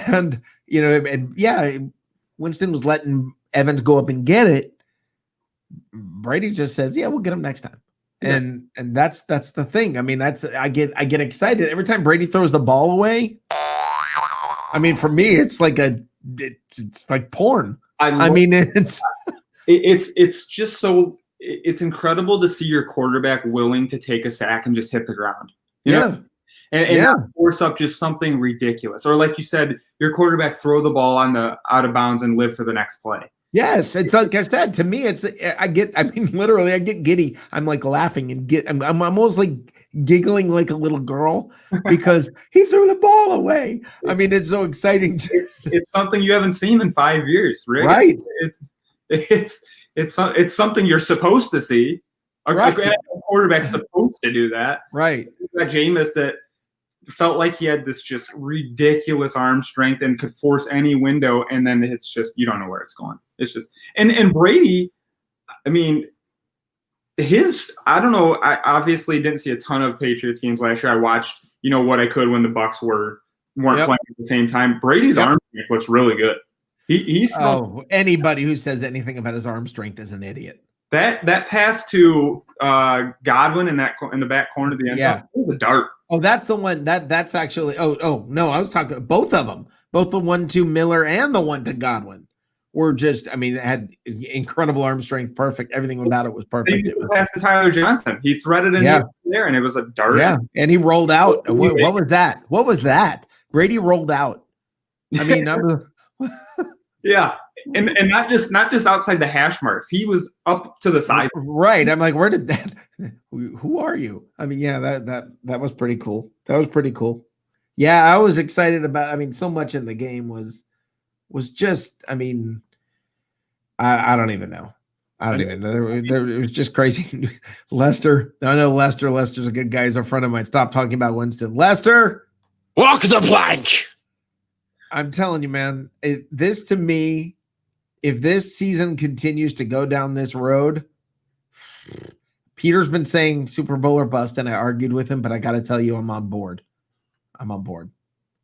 And, you know, and yeah, Winston was letting Evans go up and get it. Brady just says, yeah, we'll get him next time. Yeah. And that's the thing. I mean, I get excited every time Brady throws the ball away. I mean, for me, it's like porn. It's just so it's incredible to see your quarterback willing to take a sack and just hit the ground. You know? And not force up just something ridiculous. Or like you said, your quarterback throw the ball on the out of bounds and live for the next play. Yes, it's like I said, to me, literally I get giddy. I'm like laughing and I'm almost like giggling like a little girl because he threw the ball away. I mean, it's so exciting. It's something you haven't seen in 5 years, Rick. Right. It's something you're supposed to see. A quarterback's supposed to do that. Right. That Jameis that felt like he had this just ridiculous arm strength and could force any window, and then it's just you don't know where it's going. It's just and Brady, I mean, I don't know. I obviously didn't see a ton of Patriots games last year. I watched what I could when the Bucs weren't playing at the same time. Brady's arm strength looks really good. He's anybody who says anything about his arm strength is an idiot. That pass to Godwin in the back corner of the end zone, it was a dart. Oh, that's the one that's actually. Oh no, I was talking both of them, both the one to Miller and the one to Godwin were just. I mean, it had incredible arm strength, perfect. Everything about it was perfect. He passed to Tyler Johnson. He threaded in there, and it was a dart. Yeah, and he rolled out. What was that? What was that? Brady rolled out. I mean, yeah. And not just outside the hash marks. He was up to the side. Right. I'm like, where did that? Who are you? I mean, yeah, that was pretty cool. That was pretty cool. Yeah, I was excited about. I mean, so much in the game was just. I mean, I don't even know. I don't even know. It was just crazy. Lester. I know Lester. Lester's a good guy. He's a friend of mine. Stop talking about Winston. Lester, walk the plank. I'm telling you, man. This to me. If this season continues to go down this road, Peter's been saying Super Bowl or bust, and I argued with him, but I got to tell you, I'm on board. I'm on board.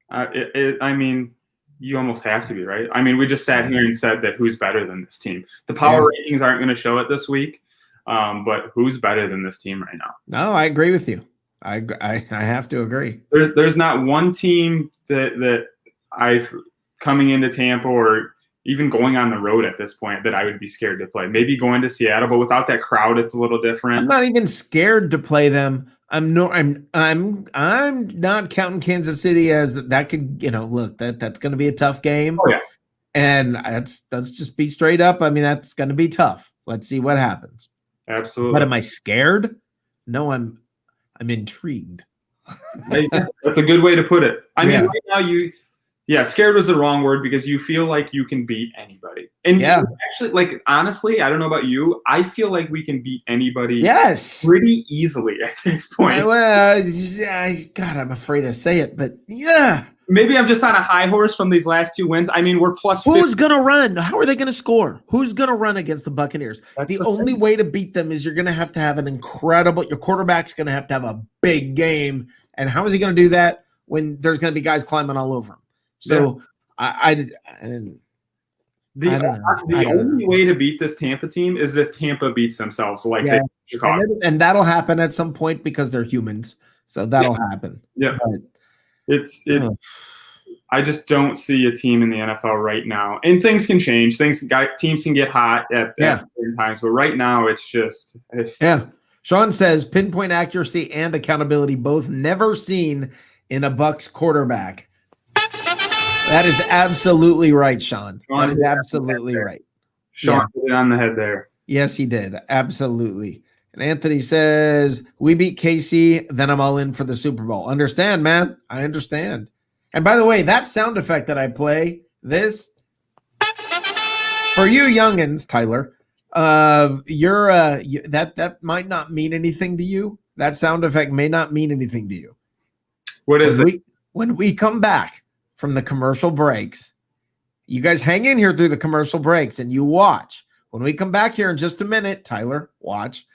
I mean, you almost have to be, right? I mean, we just sat here and said that who's better than this team. The power rankings aren't going to show it this week, but who's better than this team right now? No, I agree with you. I have to agree. There's not one team that I've coming into Tampa or even going on the road at this point that I would be scared to play. Maybe going to Seattle, but without that crowd, it's a little different. I'm not even scared to play them. I'm not counting Kansas City as that could, look, that's going to be a tough game. Oh yeah. And let's just be straight up. I mean, that's going to be tough. Let's see what happens. Absolutely. But am I scared? No, I'm intrigued. That's a good way to put it. I mean, right now scared was the wrong word because you feel like you can beat anybody. And actually, like, honestly, I don't know about you. I feel like we can beat anybody pretty easily at this point. Well, God, I'm afraid to say it, but yeah. Maybe I'm just on a high horse from these last 2 wins. I mean, we're plus 50. Who's going to run? How are they going to score? Who's going to run against the Buccaneers? The only way to beat them is you're going to have an incredible – your quarterback's going to have a big game. And how is he going to do that when there's going to be guys climbing all over him? So the only way to beat this Tampa team is if Tampa beats themselves, like they did Chicago, and that'll happen at some point because they're humans. So that'll happen. Yeah, but I just don't see a team in the NFL right now, and things can change. Teams can get hot at certain times, but right now it's Sean says pinpoint accuracy and accountability both never seen in a Bucs quarterback. That is absolutely right, Sean. That is absolutely right. Sean put it on the head there. Yes, he did. Absolutely. And Anthony says, we beat KC, then I'm all in for the Super Bowl. Understand, man. I understand. And by the way, that sound effect that I play, this, for you youngins, Tyler, That might not mean anything to you. That sound effect may not mean anything to you. What is it? When we come back from the commercial breaks, you guys hang in here through the commercial breaks and you watch. When we come back here in just a minute, Tyler, watch.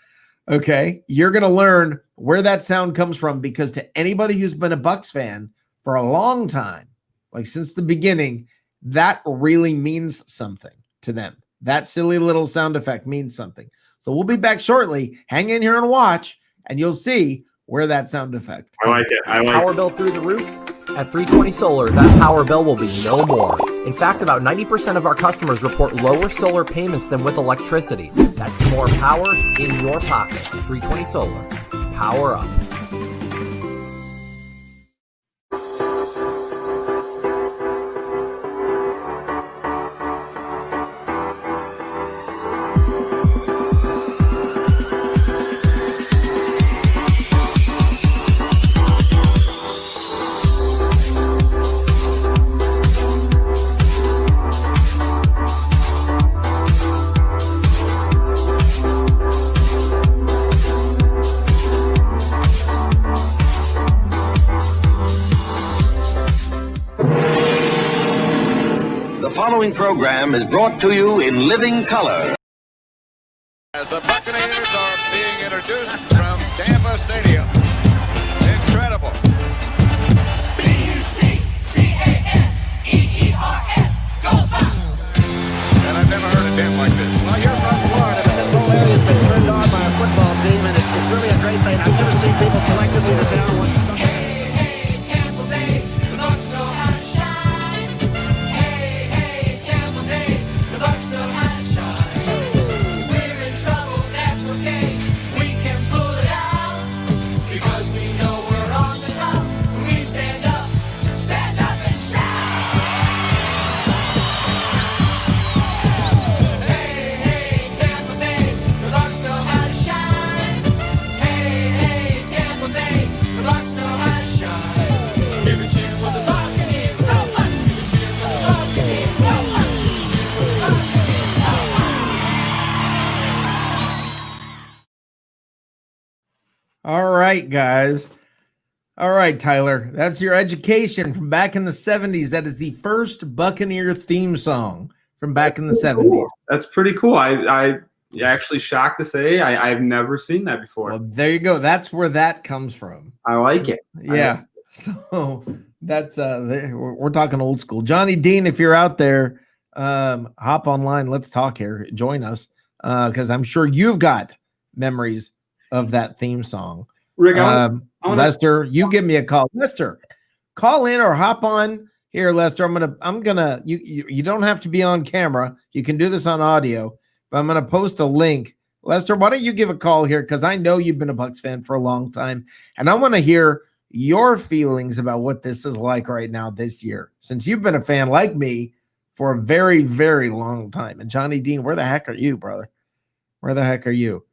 Okay, you're going to learn where that sound comes from, because to anybody who's been a Bucs fan for a long time, like since the beginning, that really means something to them. That silly little sound effect means something. So we'll be back shortly. Hang in here and watch, and you'll see where that sound effect I like it. I like Power it. bill through the roof? At 320 Solar, that power bill will be no more. In fact, about 90% of our customers report lower solar payments than with electricity. That's more power in your pocket. 320 Solar. Power up. The following program is brought to you in living color. As the Buccaneers are being introduced from Tampa Stadium. Incredible. B-U-C-C-A-N-E-E-R-S. Go Bucs! And I've never heard a dance like this. Well, you're from Florida, but this whole area's been turned on by a football team, and it's really a great thing. I've never seen people collectively to down one. Hey, Tampa Bay, the Bucs know how to shine. Hey, Tampa Bay, the Bucs know how to shine. We're in trouble, that's okay. We can pull it out because we know we're on the top. We stand up and shout. Hey, Tampa Bay, the Bucs know how to shine. Hey, Tampa Bay, the Bucs know how to shine. Give a cheer for the Buccaneers, go Bucs! Give a cheer for the Buccaneers, go Bucs! Give a cheer for the Buccaneers, go Bucs! All right, guys. All right, Tyler. That's your education from back in the 70s. That is the first Buccaneer theme song from back in the 70s. That's pretty cool. I actually shocked to say I've never seen that before. Well, there you go. That's where that comes from. I like it. Yeah. So that's we're talking old school. Johnny Dean, if you're out there, hop online. Let's talk here. Join us, because I'm sure you've got memories of that theme song. Rick, I wanna- Lester, you give me a call. Lester, call in or hop on here, Lester. I'm gonna you don't have to be on camera. You can do this on audio, but I'm gonna post a link. Lester, why don't you give a call here? Because I know you've been a Bucs fan for a long time, and I want to hear your feelings about what this is like right now this year, since you've been a fan like me for a very, very long time. And Johnny Dean, where the heck are you, brother? Where the heck are you?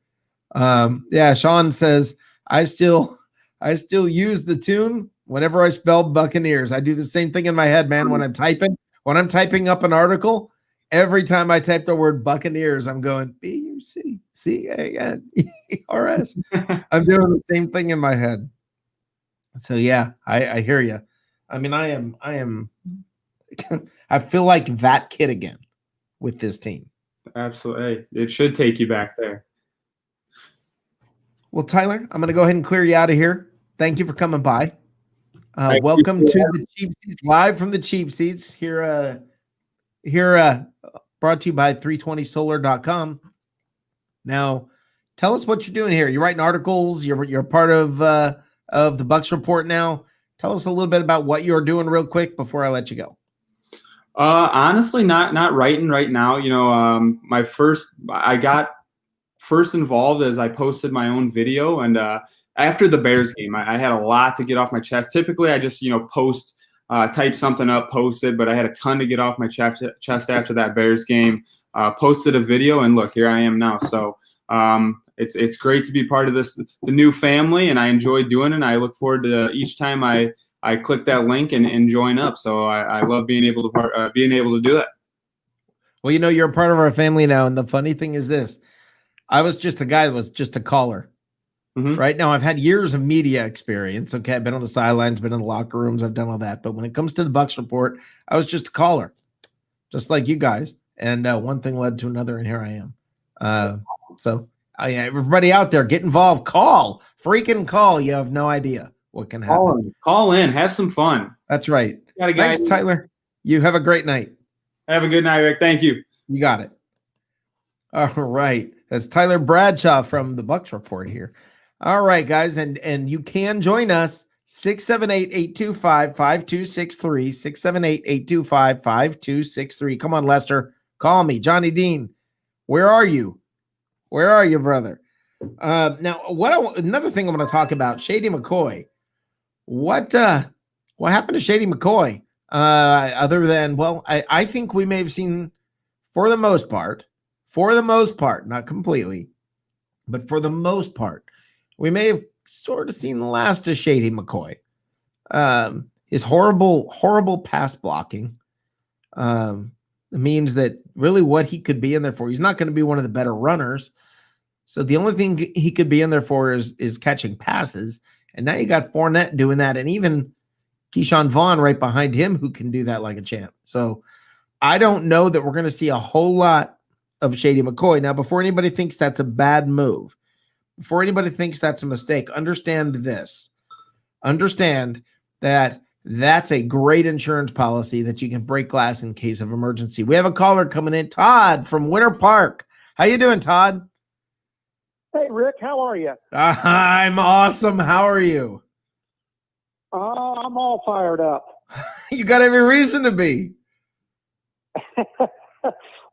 Yeah, Sean says, I still use the tune whenever I spell Buccaneers. I do the same thing in my head, man. When I'm typing up an article, every time I type the word Buccaneers, I'm going B-U-C-C-A-N-E-R-S. I'm doing the same thing in my head. So yeah, I hear you. I mean, I am I feel like that kid again with this team. Absolutely. It should take you back there. Well, Tyler, I'm going to go ahead and clear you out of here. Thank you for coming by. Welcome to the Cheap Seats, live from the Cheap Seats here. Brought to you by 320solar.com. Now, tell us what you're doing here. You're writing articles. You're part of the Bucs Report now. Tell us a little bit about what you're doing real quick before I let you go. Honestly, not writing right now. You know, I got first involved as I posted my own video, and after the Bears game, I had a lot to get off my chest. Typically, I just post, type something up, post it, but I had a ton to get off my chest after that Bears game. Posted a video, and look, here I am now. So it's great to be part of the new family, and I enjoy doing it. And I look forward to each time I click that link and join up. So I love being able to do it. Well, you're a part of our family now. And the funny thing is this. I was just a guy that was just a caller. Right now, I've had years of media experience. Okay, I've been on the sidelines, been in the locker rooms, I've done all that. But when it comes to the Bucs report, I was just a caller, just like you guys. And one thing led to another, and here I am. So, everybody out there, get involved. Call, freaking call. You have no idea what can happen. Call in, have some fun. That's right. Thanks, Tyler. You have a great night. Have a good night, Rick. Thank you. You got it. All right. That's Tyler Bradshaw from the Bucs report here. All right, guys, and you can join us, 678-825-5263, 678-825-5263. Come on, Lester. Call me. Johnny Dean, where are you? Where are you, brother? Now, another thing I'm going to talk about, Shady McCoy. What happened to Shady McCoy? Other than, I think we may have seen, for the most part, not completely, but for the most part, we may have sort of seen the last of Shady McCoy. His horrible pass blocking means that really what he could be in there for, he's not going to be one of the better runners. So the only thing he could be in there for is catching passes. And now you got Fournette doing that, and even Keyshawn Vaughn right behind him who can do that like a champ. So I don't know that we're going to see a whole lot of Shady McCoy. Now, before anybody thinks that's a bad move, before anybody thinks that's a mistake, understand this. Understand that that's a great insurance policy that you can break glass in case of emergency. We have a caller coming in, Todd from Winter Park. How you doing, Todd? Hey, Rick, how are you? I'm awesome. How are you? I'm all fired up. You got every reason to be.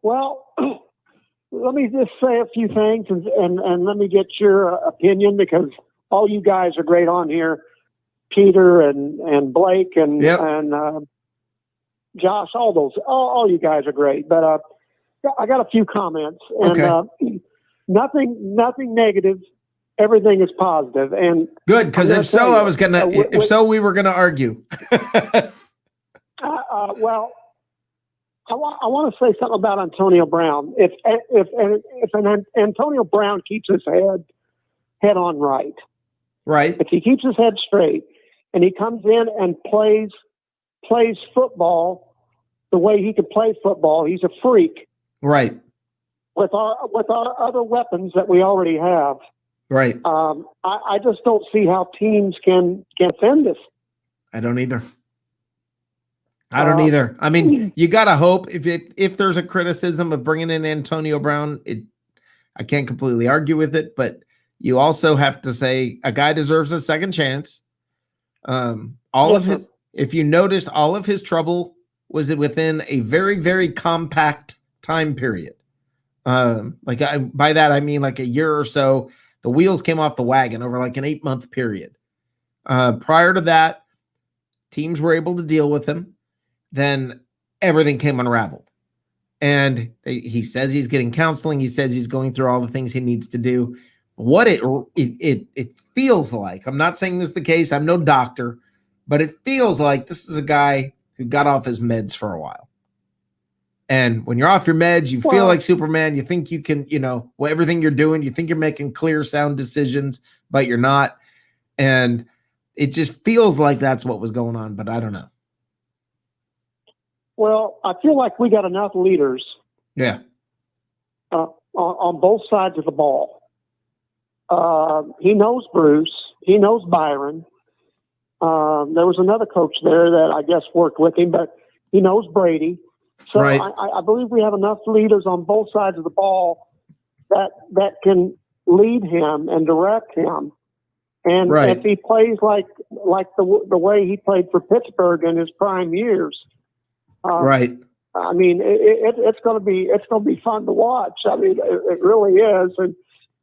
Well, let me just say a few things and let me get your opinion, because all you guys are great on here. Peter and Blake and Josh, all you guys are great. But I got a few comments, and nothing negative. Everything is positive, and good, because if so, we were gonna argue. Well, I want to say something about Antonio Brown. If Antonio Brown keeps his head on right, if he keeps his head straight, and he comes in and plays football the way he could play football, he's a freak. Right. With our other weapons that we already have. Right. I just don't see how teams can defend us. I don't either. I don't either. I mean, you got to hope if there's a criticism of bringing in Antonio Brown, I can't completely argue with it, but you also have to say a guy deserves a second chance. If you notice, all of his trouble was within a very, very compact time period. By that, I mean like a year or so. The wheels came off the wagon over like an 8-month period. Prior to that, teams were able to deal with him. Then everything came unraveled. And he says he's getting counseling. He says he's going through all the things he needs to do. What it feels like, I'm not saying this is the case, I'm no doctor, but it feels like this is a guy who got off his meds for a while. And when you're off your meds, you feel like Superman. You think you can, everything you're doing, you think you're making clear, sound decisions, but you're not. And it just feels like that's what was going on, but I don't know. Well, I feel like we got enough leaders. Yeah. On both sides of the ball. He knows Bruce. He knows Byron. There was another coach there that I guess worked with him, but he knows Brady. So right. I believe we have enough leaders on both sides of the ball that can lead him and direct him. And if he plays like the way he played for Pittsburgh in his prime years, right. I mean, it's going to be fun to watch. I mean, it really is. And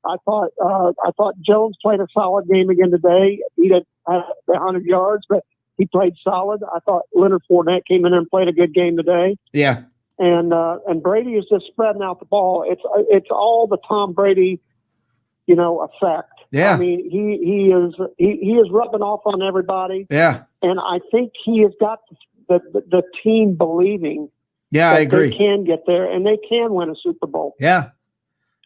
I thought Jones played a solid game again today. He didn't have 100 yards, but he played solid. I thought Leonard Fournette came in and played a good game today. Yeah. And Brady is just spreading out the ball. It's all the Tom Brady, effect. Yeah. I mean, he is rubbing off on everybody. Yeah. And I think he has got the team believing Yeah, I agree. They can get there and they can win a Super Bowl. Yeah,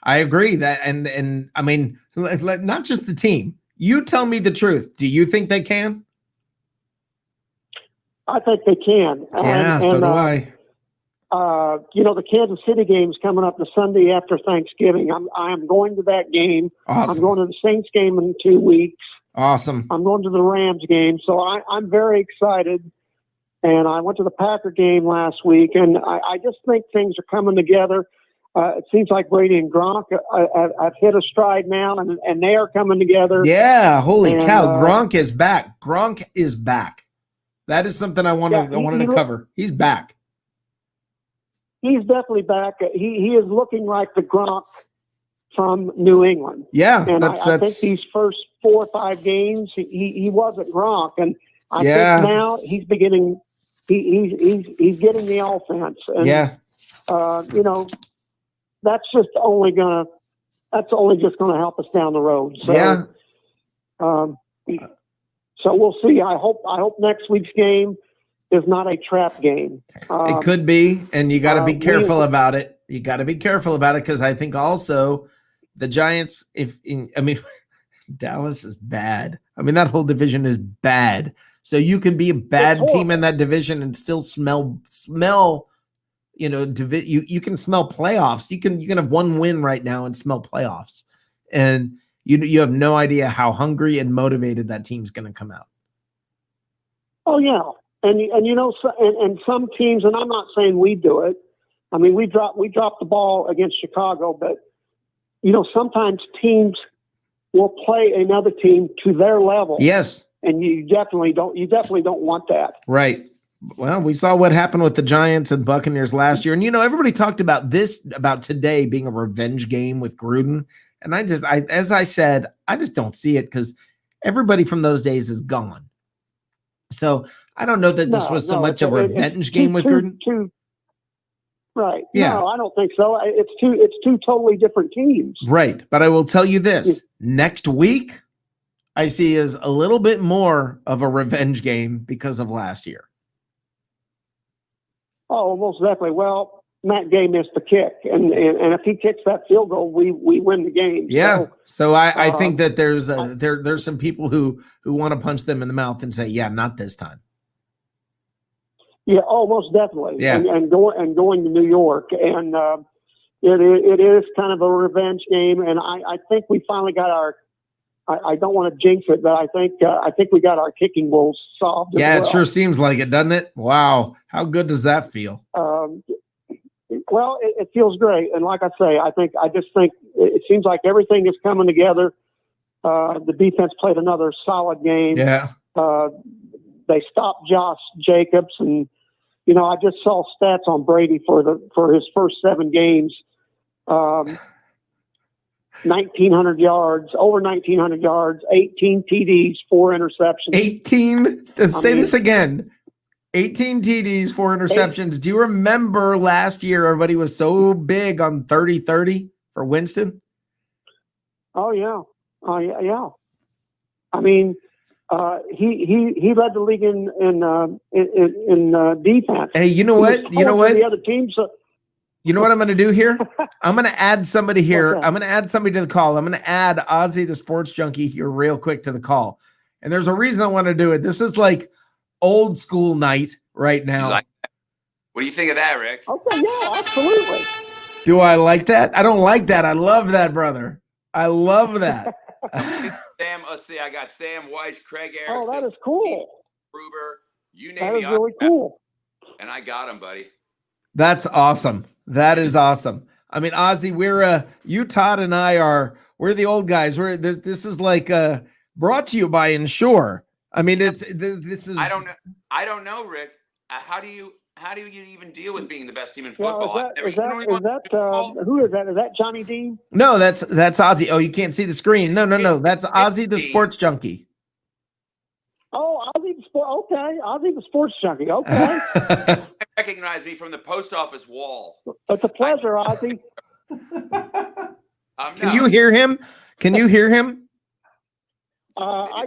I agree that. And I mean, not just the team. You tell me the truth. Do you think they can? I think they can. Yeah, so do I. The Kansas City game's coming up the Sunday after Thanksgiving. I'm going to that game. Awesome. I'm going to the Saints game in 2 weeks. Awesome. I'm going to the Rams game. So I'm very excited. And I went to the Packer game last week, and I just think things are coming together. It seems like Brady and Gronk have hit a stride now, and they are coming together. Yeah, holy cow. Gronk is back. Gronk is back. That is something I wanted to cover. He's back. He's definitely back. He is looking like the Gronk from New England. Yeah, and I think these first 4 or 5 games, he wasn't Gronk, and I think now he's beginning. He's getting the offense, and that's just only just gonna help us down the road. So, so we'll see. I hope next week's game is not a trap game. It could be, and you got to be careful about it. You got to be careful about it because I think also the Giants. Dallas is bad. I mean, that whole division is bad. So you can be a bad team in that division and still smell. You can smell playoffs. You can have 1 win right now and smell playoffs, and you have no idea how hungry and motivated that team's going to come out. Oh yeah. And some teams, and I'm not saying we do it. I mean, we dropped the ball against Chicago, but sometimes teams will play another team to their level. Yes, and you definitely don't want that. Right. Well, we saw what happened with the Giants and Buccaneers last year, and everybody talked about today being a revenge game with Gruden, and as I said, I just don't see it because everybody from those days is gone. So I don't know that this was so much a revenge game with Gruden. Right. Yeah. No, I don't think so. It's two totally different teams. Right. But I will tell you this. Next week, I see as a little bit more of a revenge game because of last year. Oh, most definitely. Well, Matt Gay missed the kick. And if he kicks that field goal, we win the game. Yeah. So I think that there's some people who want to punch them in the mouth and say, yeah, not this time. Yeah, most definitely. Yeah. And going to New York. And it is kind of a revenge game. And I think we finally got our I don't want to jinx it, but I think we got our kicking woes solved. Yeah, it sure seems like it, doesn't it? Wow. How good does that feel? Well, it feels great. And like I say, I just think it seems like everything is coming together. The defense played another solid game. Yeah. They stopped Josh Jacobs, and I just saw stats on Brady for his first 7 games. 1,900 yards, over 1,900 yards, 18 TDs, 4 interceptions. 18. Say this again. 18 TDs, 4 interceptions. Do you remember last year everybody was so big on 30-30 for Winston? Oh yeah. I mean, he led the league in defense. Hey, you know what? The other teams. You know what I'm going to do here? I'm going to add somebody here. I'm going to add somebody to the call. I'm going to add Ozzy, the sports junkie, here real quick to the call. And there's a reason I want to do it. This is like old school night right now. What do you think of that, Rick? Okay, yeah, absolutely. Do I like that? I don't like that. I love that, brother. I love that. Sam, let's see. I got Sam Weiss, Craig Erickson. Oh, that is cool. Gruber, you name that is really cool. And I got him, buddy. That's awesome. That is awesome. I mean, Ozzy, you, Todd, and we're the old guys. This is like brought to you by Ensure. I mean, this is. I don't know, Rick. How do you even deal with being the best team in football? Who is that? Is that Johnny Dean? No, that's Ozzy. Oh, you can't see the screen. No. That's Ozzy, the sports junkie. Oh, Ozzy the sports junkie. Okay. Recognize me from the post office wall. It's a pleasure, Ozzy. Can you hear him? I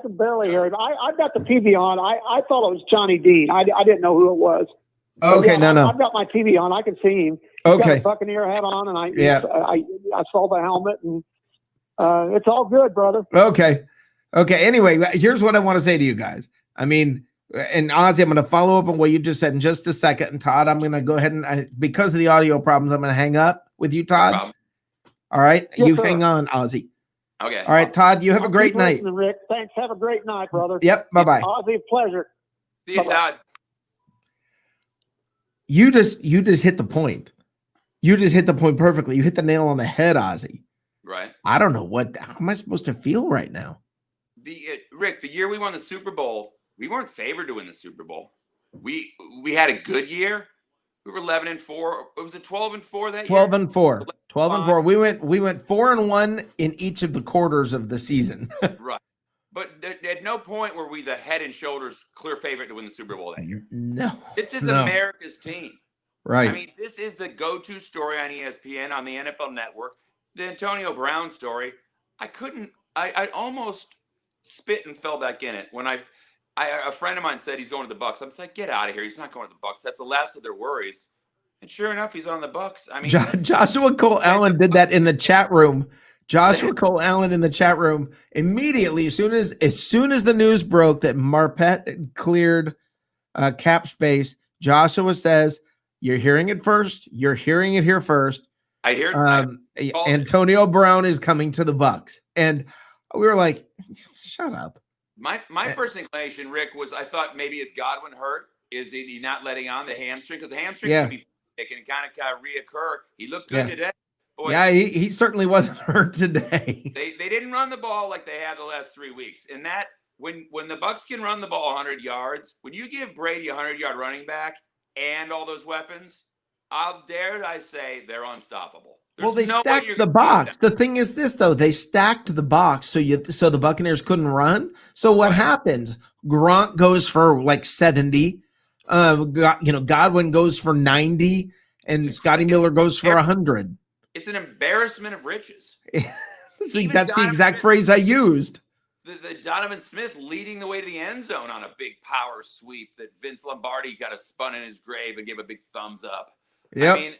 can barely hear him. I've got the TV on. I thought it was Johnny Dean. I didn't know who it was. Okay, no. I've got my TV on. I can see him. He's got Okay. a Buccaneer hat on, and I saw the helmet, and it's all good, brother. Okay. Anyway, here's what I want to say to you guys. I mean, and Ozzy, I'm going to follow up on what you just said in just a second. And Todd, I'm going to go ahead and because of the audio problems, I'm going to hang up with you, Todd. No problem. All right. Yes, you sir. hang on, Ozzy. Okay. All right, Todd, you have a I'll great keep night. listening, Rick. Thanks. Have a great night, brother. Yep. Bye-bye. Ozzy, pleasure. See you, Bye-bye. Todd. You just hit the point. You just hit the point perfectly. You hit the nail on the head, Ozzy. Right. I don't know how am I supposed to feel right now? Rick, the year we won the Super Bowl, we weren't favored to win the Super Bowl. We had a good year. We were 11-4. It was a 12-4 that year. 12-4. 12-4. We went 4-1 in each of the quarters of the season. Right. But at no point were we the head and shoulders clear favorite to win the Super Bowl that year. No. This is No. America's team. Right. I mean, this is the go-to story on ESPN, on the NFL Network. The Antonio Brown story. I almost spit and fell back in it when a friend of mine said he's going to the Bucs. I'm like, get out of here. He's not going to the Bucs. That's the last of their worries. And sure enough, he's on the Bucs. I mean, Joshua Cole Allen did that in the chat room. Joshua Cole Allen in the chat room immediately, as soon as the news broke that Marpet cleared cap space, Joshua says, "You're hearing it first. You're hearing it here first. I hear Antonio Brown is coming to the Bucs." And we were like, "Shut up." My first inclination, Rick, was I thought maybe is Godwin hurt? Is he not letting on the hamstring? Because the hamstring can be it can kind of reoccur. He looked good today. Boy, yeah, he certainly wasn't hurt today. They didn't run the ball like they had the last 3 weeks. And that when the Bucs can run the ball 100 yards, when you give Brady a 100-yard running back and all those weapons, I say they're unstoppable. Well, they stacked the box. The thing is this, though. They stacked the box so the Buccaneers couldn't run. So what happens? Gronk goes for like 70. Godwin goes for 90. And Scotty Miller goes for 100. It's an embarrassment of riches. See, that's the exact phrase I used. The Donovan Smith leading the way to the end zone on a big power sweep that Vince Lombardi got a spun in his grave and gave a big thumbs up. Yep. I mean,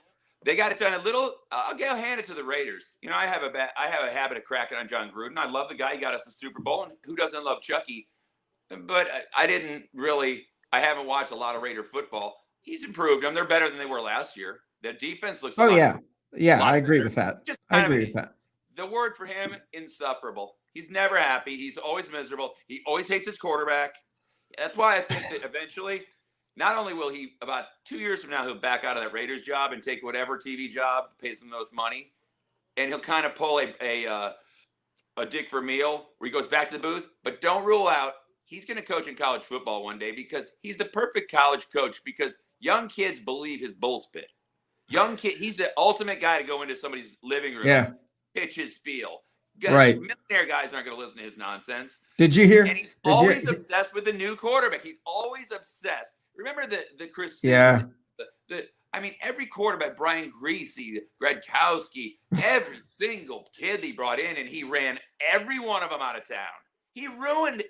they got it done a little. I'll hand it to the Raiders. You know, I have a habit of cracking on John Gruden. I love the guy. He got us the Super Bowl, and who doesn't love Chucky? But I haven't watched a lot of Raider football. He's improved them. They're better than they were last year. The defense looks. Yeah, I agree with that. I agree with that. The word for him, insufferable. He's never happy. He's always miserable. He always hates his quarterback. That's why I think that eventually, not only will he, about 2 years from now, he'll back out of that Raiders job and take whatever TV job pays him the most money, and he'll kind of pull a Dick Vermeil where he goes back to the booth. But don't rule out he's going to coach in college football one day, because he's the perfect college coach, because young kids believe his bullspit. Young kid, he's the ultimate guy to go into somebody's living room, pitch his spiel. Right. Millionaire guys aren't going to listen to his nonsense. Did you hear? And he's always obsessed with the new quarterback. He's always obsessed. Remember the Chris Sims? Yeah. I mean, every quarterback, Brian Greasy, Gradkowski, every single kid he brought in, and he ran every one of them out of town. He ruined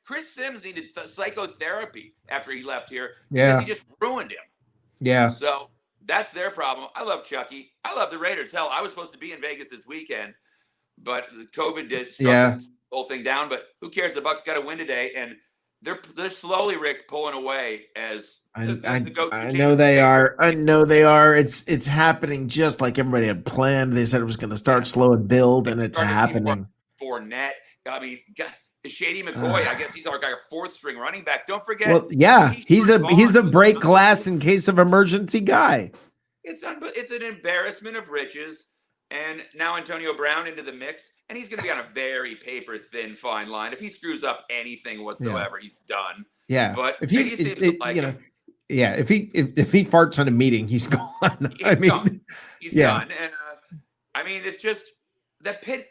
Chris Sims needed psychotherapy after he left here because he just ruined him. Yeah. So that's their problem. I love Chucky. I love the Raiders. Hell, I was supposed to be in Vegas this weekend, but COVID did struck the whole thing down. But who cares? The Bucs got to win today, and they're slowly, Rick, pulling away as the go-to I team. know they are. I know they are. It's happening just like everybody had planned. They said it was going to start slow and build, and it's happening. Fournette. I mean, Shady McCoy. I guess he's our fourth string running back. Don't forget. Well, yeah, he's a break glass in case of emergency guy. It's an embarrassment of riches. And now Antonio Brown into the mix, and he's going to be on a very paper-thin fine line. If he screws up anything whatsoever, he's done. Yeah, but if he farts on a meeting, he's gone. He's done. And I mean, it's just that pit.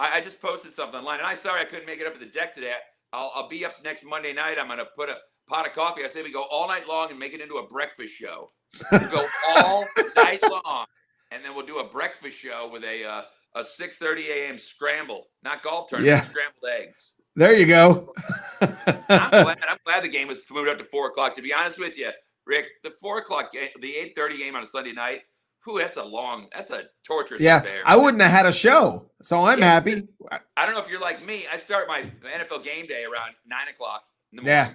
I just posted something online, and I'm sorry I couldn't make it up to the deck today. I'll be up next Monday night. I'm going to put a pot of coffee. I say we go all night long and make it into a breakfast show. We go all night long. And then we'll do a breakfast show with a 6:30 a.m. scramble, not golf tournament, scrambled eggs. There you go. I'm glad the game was moved up to 4 o'clock. To be honest with you, Rick, the 4 o'clock game, the 8:30 game on a Sunday night. Whew, that's a torturous Yeah, affair. I wouldn't have had a show, so I'm happy. I don't know if you're like me. I start my NFL game day around 9 o'clock in the morning. Yeah.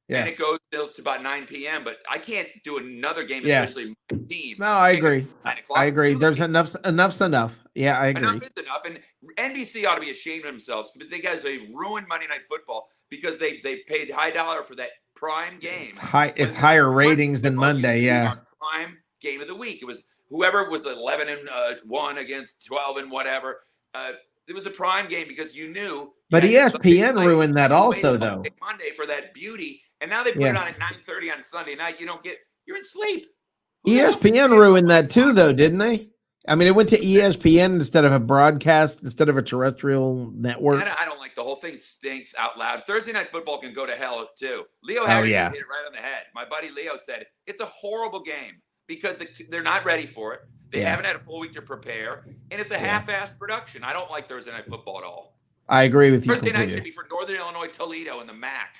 Yeah. And it goes till to about 9 p.m. But I can't do another game, Yeah. especially my team. No, I agree. 9 o'clock. I agree. It's too There's late. enough's enough. Yeah, I agree. Enough is enough. And NBC ought to be ashamed of themselves because they ruined Monday Night Football because they paid high dollar for that prime game. It's higher ratings than Monday. Yeah. Prime game of the week. It was whoever was the 11-1 against 12 and whatever. It was a prime game because you knew. But ESPN ruined that also, though. Monday for that beauty, and now they put it on at 9:30 on Sunday night. You're in sleep. ESPN ruined that too, though, didn't they? I mean, it went to ESPN instead of a broadcast, instead of a terrestrial network. I don't like the whole thing. Stinks out loud. Thursday Night Football can go to hell too. Leo Harris hit it right on the head. My buddy Leo said it's a horrible game because they're not ready for it. They haven't had a full week to prepare, and it's a half-assed production. I don't like Thursday Night Football at all. I agree with you. Thursday night should be for Northern Illinois, Toledo, and the MAC.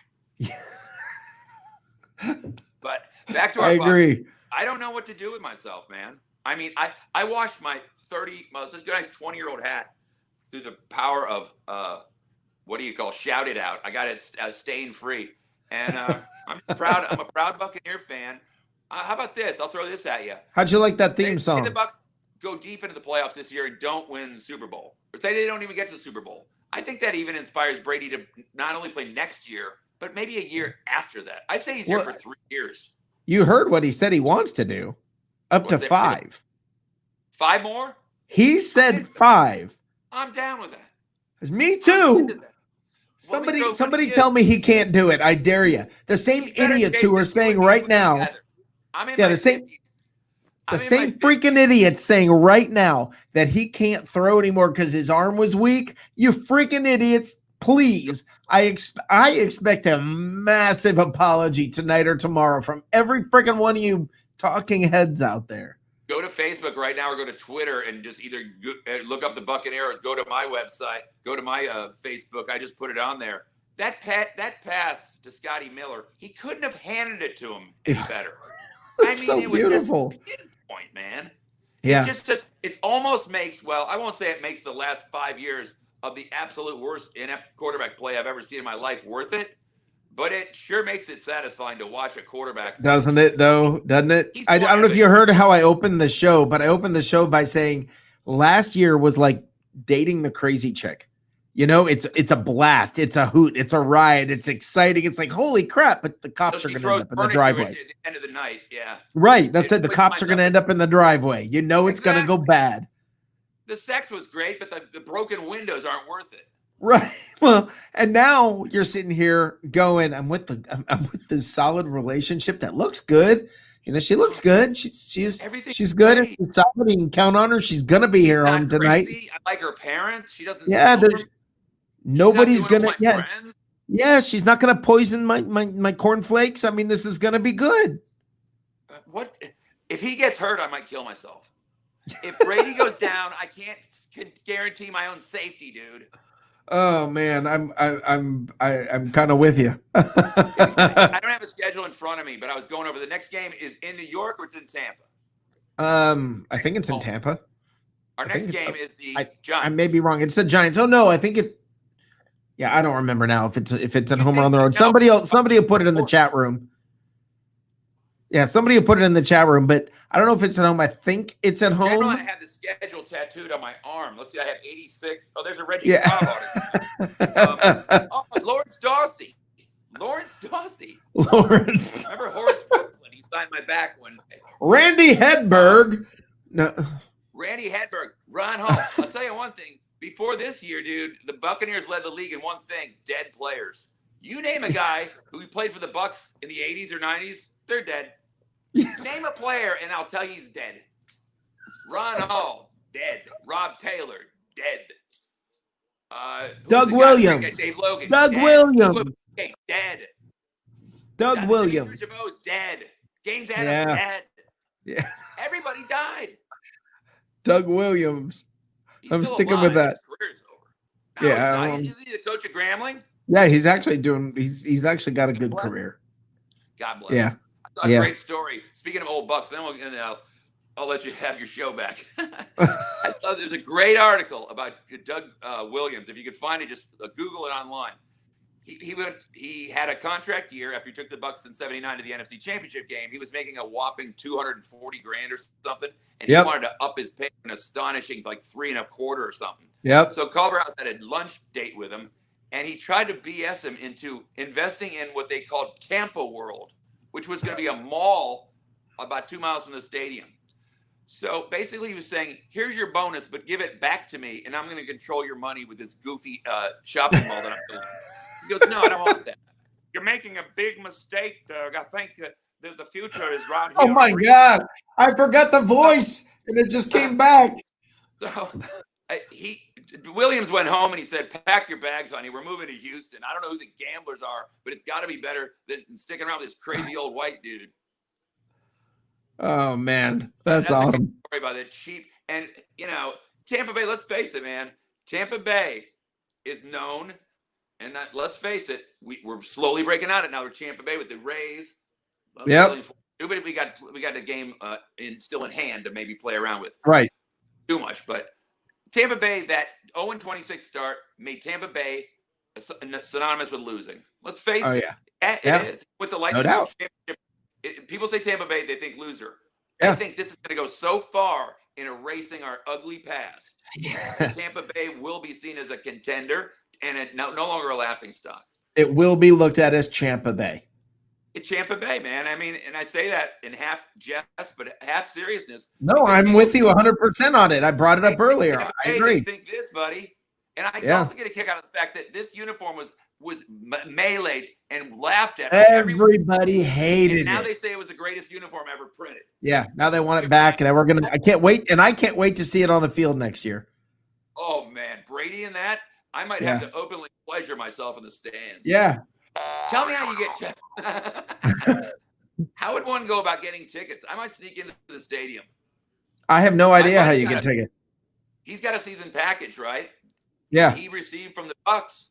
But back to our Bucs. agree. I don't know what to do with myself, man. I mean, I washed my 20-year-old hat through the power of what do you call shout it out. I got it stain free, and I'm proud. I'm a proud Buccaneer fan. How about this? I'll throw this at you. How'd you like that theme song? Say the Bucs go deep into the playoffs this year and don't win the Super Bowl, or say they don't even get to the Super Bowl. I think that even inspires Brady to not only play next year, but maybe a year after that. I say he's here for 3 years. You heard what he said he wants to do. Up to 5. 5 more? He said 5. I'm down with that. Me too. Somebody tell me he can't do it. I dare you. The same idiots who are saying right now. The same freaking idiots saying right now that he can't throw anymore because his arm was weak. You freaking idiots. Please, I expect a massive apology tonight or tomorrow from every freaking one of you talking heads out there. Go to Facebook right now or go to Twitter and just either look up the Buccaneer or go to my website, go to my Facebook. I just put it on there. That pass to Scotty Miller, he couldn't have handed it to him any better. It's so beautiful. Pinpoint, man. Yeah. It almost makes, I won't say it makes the last 5 years of the absolute worst inept quarterback play I've ever seen in my life worth it, but it sure makes it satisfying to watch a quarterback. Doesn't it, though? Doesn't it? I don't know if you heard how I opened the show, but I opened the show by saying last year was like dating the crazy chick. You know, it's a blast. It's a hoot. It's a riot. It's exciting. It's like, holy crap, but the cops are going to end up in the driveway. At the end of the night, yeah. Right. That's it. The cops are going to end up in the driveway. You know it's going to go bad. The sex was great, but the broken windows aren't worth it. Right. Well, and now you're sitting here going, I'm with this solid relationship that looks good. You know, she looks good. She's good. She's solid. You can count on her. She's gonna be here on tonight. I like her parents. She doesn't. Yeah. Nobody's gonna. Yeah. Yeah. She's not gonna poison my cornflakes. I mean, this is gonna be good. What if he gets hurt? I might kill myself. If Brady goes down, I can't guarantee my own safety, dude. Oh man, I'm kind of with you. I don't have a schedule in front of me, but I was going over. The next game is in New York or it's in Tampa. I think it's in Tampa. Our next game is the Giants. I may be wrong. It's the Giants. Oh no, I think it. Yeah, I don't remember now if it's at home or on the road. Somebody will put it in the chat room. Yeah, somebody will put it in the chat room, but I don't know if it's at home. I think it's at home. I have the schedule tattooed on my arm. Let's see, I have 86. Oh, there's a Reggie Cobb on it. Lawrence Dawsey. Remember Horace Copeland? He signed my back one day. Randy Hedberg. No. Randy Hedberg. Ron Hall. I'll tell you one thing. Before this year, dude, the Buccaneers led the league in one thing: dead players. You name a guy who played for the Bucs in the 80s or 90s, they're dead. Name a player, and I'll tell you he's dead. Ron Hall, dead. Rob Taylor, dead. Doug Williams. Dave Logan, Doug dead. Williams. Dead. Doug Williams. Dead. Gaines Adams, dead. Yeah. Everybody died. Doug Williams. I'm sticking with that. His career's over. Yeah. Is he the coach of Grambling? Yeah, he's actually got a good career. God bless. Yeah. A Yeah. great story. Speaking of old Bucks, then I'll let you have your show back. I thought there's a great article about Doug Williams. If you could find it, just Google it online. He had a contract year after he took the Bucs in '79 to the NFC Championship game. He was making a whopping $240,000 or something, and he wanted to up his pay an astonishing like $3.25 or something. Yep. So Culverhouse had a lunch date with him, and he tried to BS him into investing in what they called Tampa World, which was going to be a mall about 2 miles from the stadium. So basically, he was saying, "Here's your bonus, but give it back to me, and I'm going to control your money with this goofy shopping mall that I'm building." He goes, "No, I don't want that. You're making a big mistake, Doug. I think that there's the future is right here." Oh my God. I forgot the voice and it just came back. So Williams went home and he said, "Pack your bags, honey. We're moving to Houston. I don't know who the gamblers are, but it's got to be better than sticking around with this crazy old white dude." Oh man, that's awesome. A good story about that cheap. And Tampa Bay, let's face it, man. Tampa Bay is known, and let's face it, we're slowly breaking out of it now. We're Tampa Bay with the Rays. Yep. But we got a game still in hand to maybe play around with. Right. Too much, but Tampa Bay, that 0-26 start made Tampa Bay synonymous with losing. Let's face it. It is. With the Lightning championship, people say Tampa Bay, they think loser. I think this is going to go so far in erasing our ugly past. Tampa Bay will be seen as a contender and no longer a laughing stock. It will be looked at as Tampa Bay. It's Tampa Bay, man. I mean, and I say that in half jest, but half seriousness. No, I'm with you 100% on it. I brought it up earlier. Tampa I Bay, agree. they think this, buddy. And I also get a kick out of the fact that this uniform was meleeed and laughed at. Everybody hated it. Now they say it was the greatest uniform ever printed. Yeah, now they want it back, and I can't wait to see it on the field next year. Oh man, Brady and that, I might have to openly pleasure myself in the stands. Yeah. Tell me how you get how would one go about getting tickets? I might sneak into the stadium. I have no idea how you get tickets. He's got a season package, right? Yeah. He received from the Bucs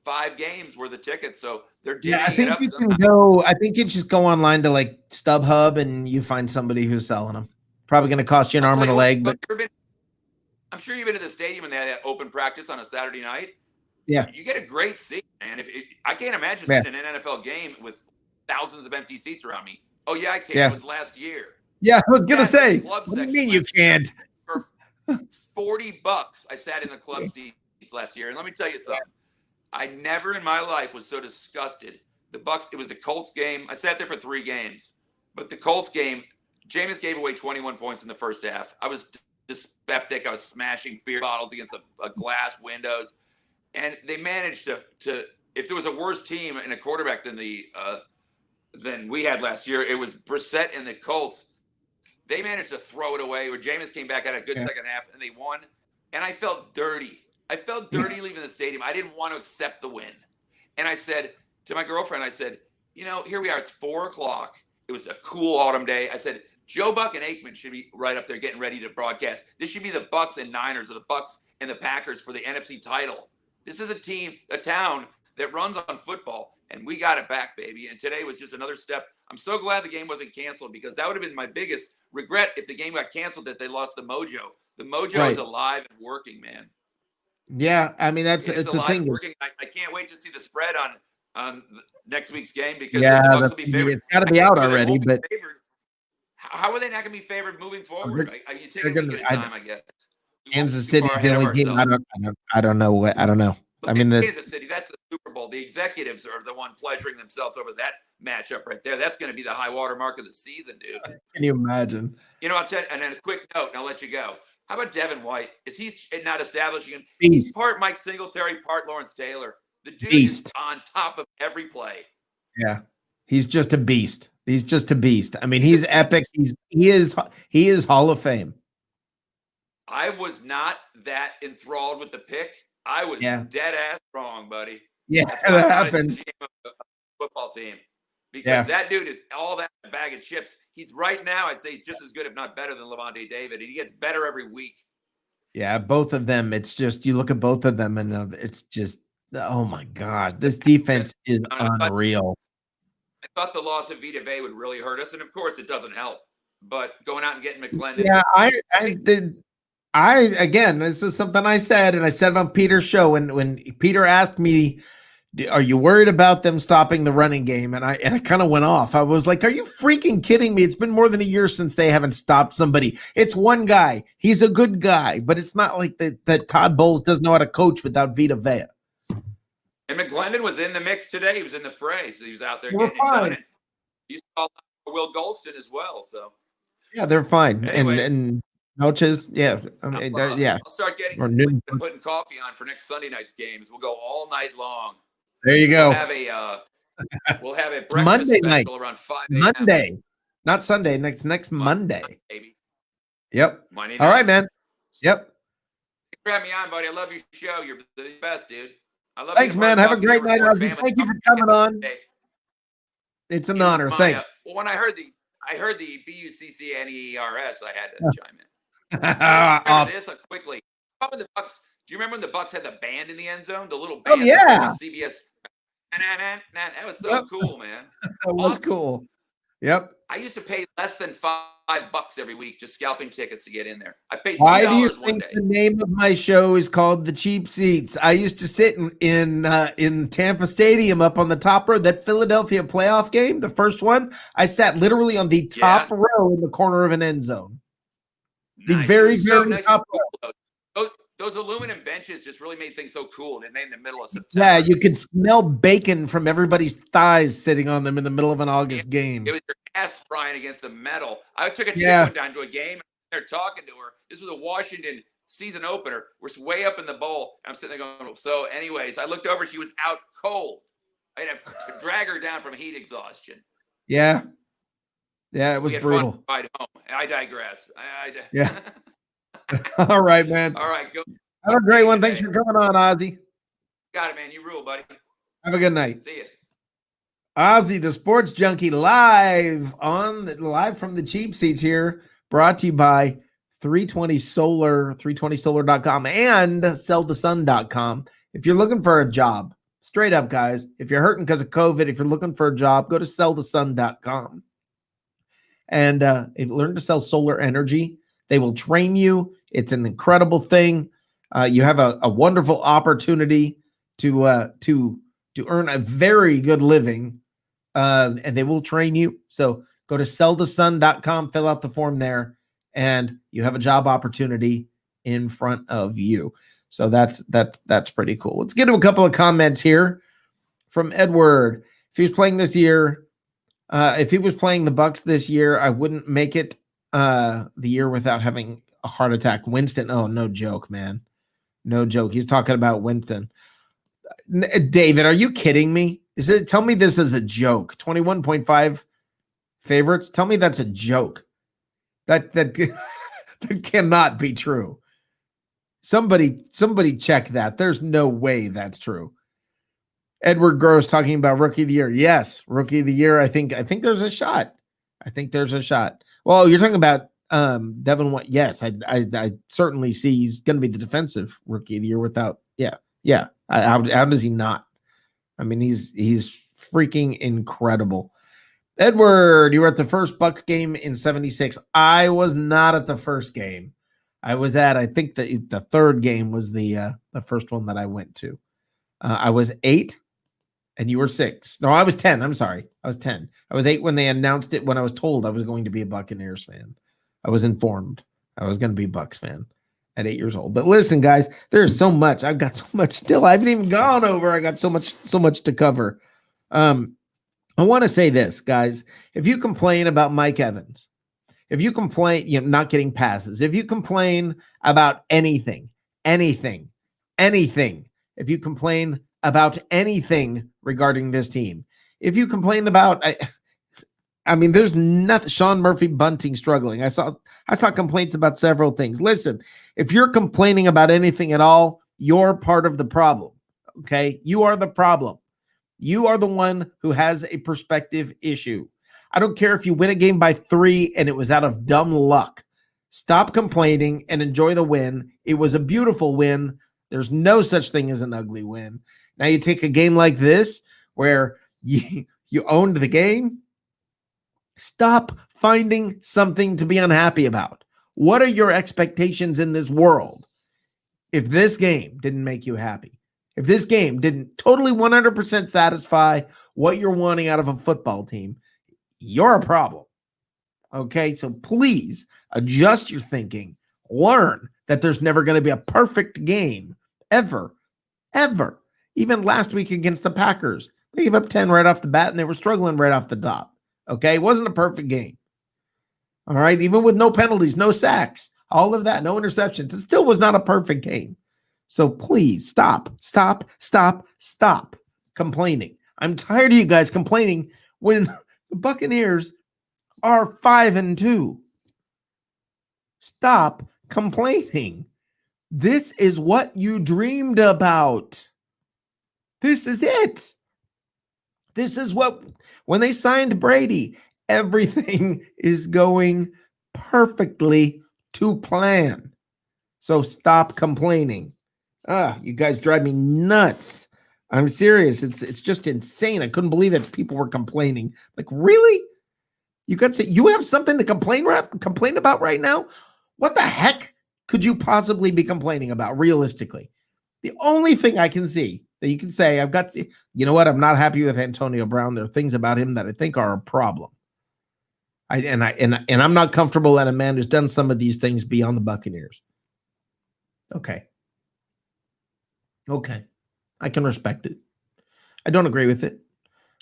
5 games worth of tickets, so they're divvying I think it up you somehow. can go. I think you just go online to like StubHub and you find somebody who's selling them. Probably going to cost you an arm and a leg, but I'm sure you've been to the stadium and they had that open practice on a Saturday night. Yeah, you get a great seat, man. I can't imagine sitting in an NFL game with thousands of empty seats around me. Oh yeah, I can. It was last year. Yeah, I was gonna say. What do you mean you can't? For $40, I sat in the club seats last year, and let me tell you something. I never in my life was so disgusted. The Bucs. It was the Colts game. I sat there for 3 games, but the Colts game, Jameis gave away 21 points in the first half. I was dyspeptic. I was smashing beer bottles against a glass windows. And they managed to if there was a worse team and a quarterback than we had last year, it was Brissett and the Colts. They managed to throw it away. Where Jameis came back, had a good second half, and they won. And I felt dirty. I felt dirty leaving the stadium. I didn't want to accept the win. And I said to my girlfriend, here we are. It's 4:00. It was a cool autumn day. I said, Joe Buck and Aikman should be right up there getting ready to broadcast. This should be the Bucs and Niners, or the Bucs and the Packers for the NFC title. This is a town that runs on football, and we got it back, baby. And today was just another step. I'm so glad the game wasn't canceled, because that would have been my biggest regret if the game got canceled, that they lost the mojo. The mojo is alive and working, man. Yeah, I mean it's the thing. Working. I can't wait to see the spread on next week's game, because the Bucs will be favored. It's got to be out already, but how are they not going to be favored moving forward? You take a week at a time, I guess. Kansas City's the only team. I don't know. I don't know. I mean, Kansas City, that's the Super Bowl. The executives are the one pleasuring themselves over that matchup right there. That's going to be the high water mark of the season, dude. Can you imagine? I'll tell you, and then a quick note, and I'll let you go. How about Devin White? Is he not establishing him? He's part Mike Singletary, part Lawrence Taylor. The dude is on top of every play. Yeah. He's just a beast. He's just a beast. I mean, he's epic. He is Hall of Fame. I was not that enthralled with the pick. I was dead ass wrong, buddy. Yeah, that happened. Football team, because that dude is all that bag of chips. He's right now, I'd say, just as good, if not better, than Levante David, and he gets better every week. Yeah, both of them. It's just, you look at both of them, and it's just, oh my God, this defense is unreal. I thought the loss of Vita Vea would really hurt us, and of course it doesn't help. But going out and getting McClendon. Yeah, again, this is something I said, and I said it on Peter's show when Peter asked me, are you worried about them stopping the running game? And I kind of went off. I was like, are you freaking kidding me? It's been more than a year since they haven't stopped somebody. It's one guy. He's a good guy, but it's not like that Todd Bowles doesn't know how to coach without Vita Vea. And McClendon was in the mix today. He was in the fray, so he was out there We're getting it fine. done. And you saw Will Golston as well. So Yeah, they're fine. Anyways. And coaches, yeah. Yeah. I'll start getting Or sleep new- and putting coffee on for next Sunday night's games. We'll go all night long. There you go. We'll have a breakfast Monday special night. around 5 a.m. Monday. Not Sunday, next Monday. Baby. Yep. Monday All night. right, man. Yep. Grab me on, buddy. I love your show. You're the best, dude. I love Thanks, you, man. Mark Have a Buckley, great night, Airport Ozzy. family. Thank you for coming on. It's an honor. My, Thanks. well, when I heard the BUCCNERS, I had to chime in. Remember this quickly. Remember the Bucs? Do you remember when the Bucs had the band in the end zone? The little band. Oh, yeah. CBS. That was so cool, man. That was cool. Yep. I used to pay less than $5 every week just scalping tickets to get in there. I paid $2 Why do you one think day. the name of my show is called The Cheap Seats? I used to sit in Tampa Stadium up on the top row. That Philadelphia playoff game, the first one, I sat literally on the top row in the corner of an end zone. The Nice. very, It was so very nice top and row. cool. Those aluminum benches just really made things so cool. And then in the middle of September. Yeah, you could smell bacon from everybody's thighs sitting on them in the middle of an August game. It was your ass frying against the metal. I took a chick Yeah. one time to a game. And they're talking to her. This was a Washington season opener. We're way up in the bowl. I'm sitting there going, so anyways, I looked over. She was out cold. I had to drag her down from heat exhaustion. Yeah. Yeah, it was We had brutal. fun ride home. I digress. Yeah. All right, man. All right. Go. Have a great one. Thanks for coming on, Ozzy. Got it, man. You rule, buddy. Have a good night. See you. Ozzy, the sports junkie, live from the cheap seats here, brought to you by 320 Solar, 320solar.com and sellthesun.com. If you're looking for a job, straight up, guys, if you're hurting because of COVID, if you're looking for a job, go to sellthesun.com and learn to sell solar energy. They will train you. It's an incredible thing. You have a wonderful opportunity to earn a very good living, and they will train you. So go to sellthesun.com, fill out the form there, and you have a job opportunity in front of you. So that's pretty cool. Let's get to a couple of comments here from Edward. If he was playing this year, if he was playing the Bucs this year, I wouldn't make it the year without having a heart attack. Winston, oh, no joke, man. No joke. He's talking about Winston. David, are you kidding me? Tell me this is a joke. 21.5 favorites. Tell me that's a joke. That cannot be true. Somebody check that. There's no way that's true. Edward Gross talking about rookie of the year. Yes, rookie of the year. I think there's a shot. Well, you're talking about Devin White. Yes, I certainly see he's going to be the defensive rookie of the year without. Yeah. How does he not? I mean, he's freaking incredible. Edward, you were at the first Bucs game in '76. I was not at the first game. I was at, I think the third game was the first one that I went to. I was 8 and you were 6. No, I was 10. I'm sorry. I was 10. I was 8 when they announced it, when I was told I was going to be a Buccaneers fan. I was informed I was going to be a Bucs fan at 8 years old. But listen, guys, there's so much. I've got so much still. I haven't even gone over. I got so much to cover. I want to say this, guys. If you complain about Mike Evans, if you complain, not getting passes, if you complain about anything, if you complain about anything regarding this team, if you complain about, I mean, there's nothing. Sean Murphy Bunting struggling. I saw complaints about several things. Listen, if you're complaining about anything at all, you're part of the problem. Okay, you are the problem. You are the one who has a perspective issue. I don't care if you win a game by 3 and it was out of dumb luck. Stop complaining and enjoy the win. It was a beautiful win. There's no such thing as an ugly win. Now you take a game like this where you You owned the game. Stop finding something to be unhappy about. What are your expectations in this world? If this game didn't make you happy, if this game didn't totally 100% satisfy what you're wanting out of a football team, you're a problem. Okay, so please adjust your thinking. Learn that there's never going to be a perfect game ever, ever. Even last week against the Packers, they gave up 10 right off the bat and they were struggling right off the top. Okay, it wasn't a perfect game. All right, even with no penalties, no sacks, all of that, no interceptions, it still was not a perfect game. So please stop complaining. I'm tired of you guys complaining when the Buccaneers are 5-2. Stop complaining. This is what you dreamed about. This is it. This is what, when they signed Brady, everything is going perfectly to plan. So stop complaining. You guys drive me nuts. I'm serious. It's just insane. I couldn't believe it. People were complaining. Like, really? You got to, you have something to complain about right now? What the heck could you possibly be complaining about realistically? The only thing I can see that you can say, I've got to, you know what? I'm not happy with Antonio Brown. There are things about him that I think are a problem. I'm not comfortable that a man who's done some of these things be on the Buccaneers. Okay. I can respect it. I don't agree with it.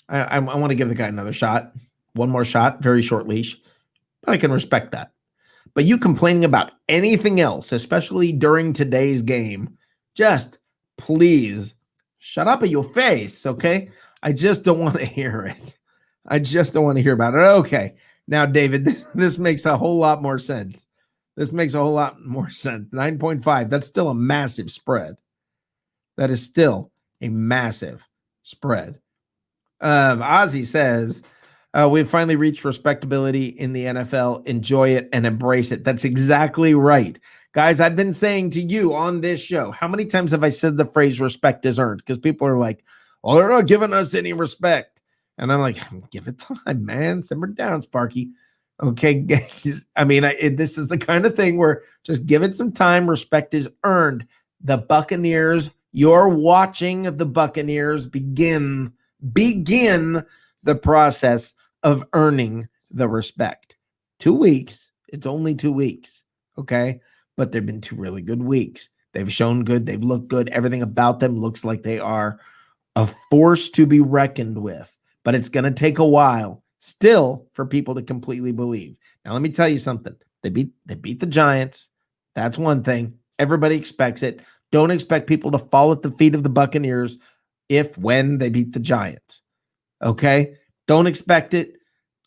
I want to give the guy another shot. One more shot, very short leash. But I can respect that. But you complaining about anything else, especially during today's game, just please shut up at your face, okay? I just don't want to hear it. I just don't want to hear about it. Okay. Now, David, this makes a whole lot more sense. 9.5. That's still a massive spread. That is still a massive spread. Ozzy says, we've finally reached respectability in the NFL. Enjoy it and embrace it. That's exactly right. Guys, I've been saying to you on this show, how many times have I said the phrase respect is earned? Because people are like, well, they're not giving us any respect. And I'm like, give it time, man. Simmer down, Sparky. Okay. I mean, this is the kind of thing where just give it some time. Respect is earned. The Buccaneers, you're watching the Buccaneers begin the process of earning the respect. 2 weeks. It's only 2 weeks. Okay. But they've been 2 really good weeks. They've shown good. They've looked good. Everything about them looks like they are a force to be reckoned with. But it's going to take a while still for people to completely believe. Now, let me tell you something. They beat the Giants. That's one thing. Everybody expects it. Don't expect people to fall at the feet of the Buccaneers when they beat the Giants. Okay? Don't expect it.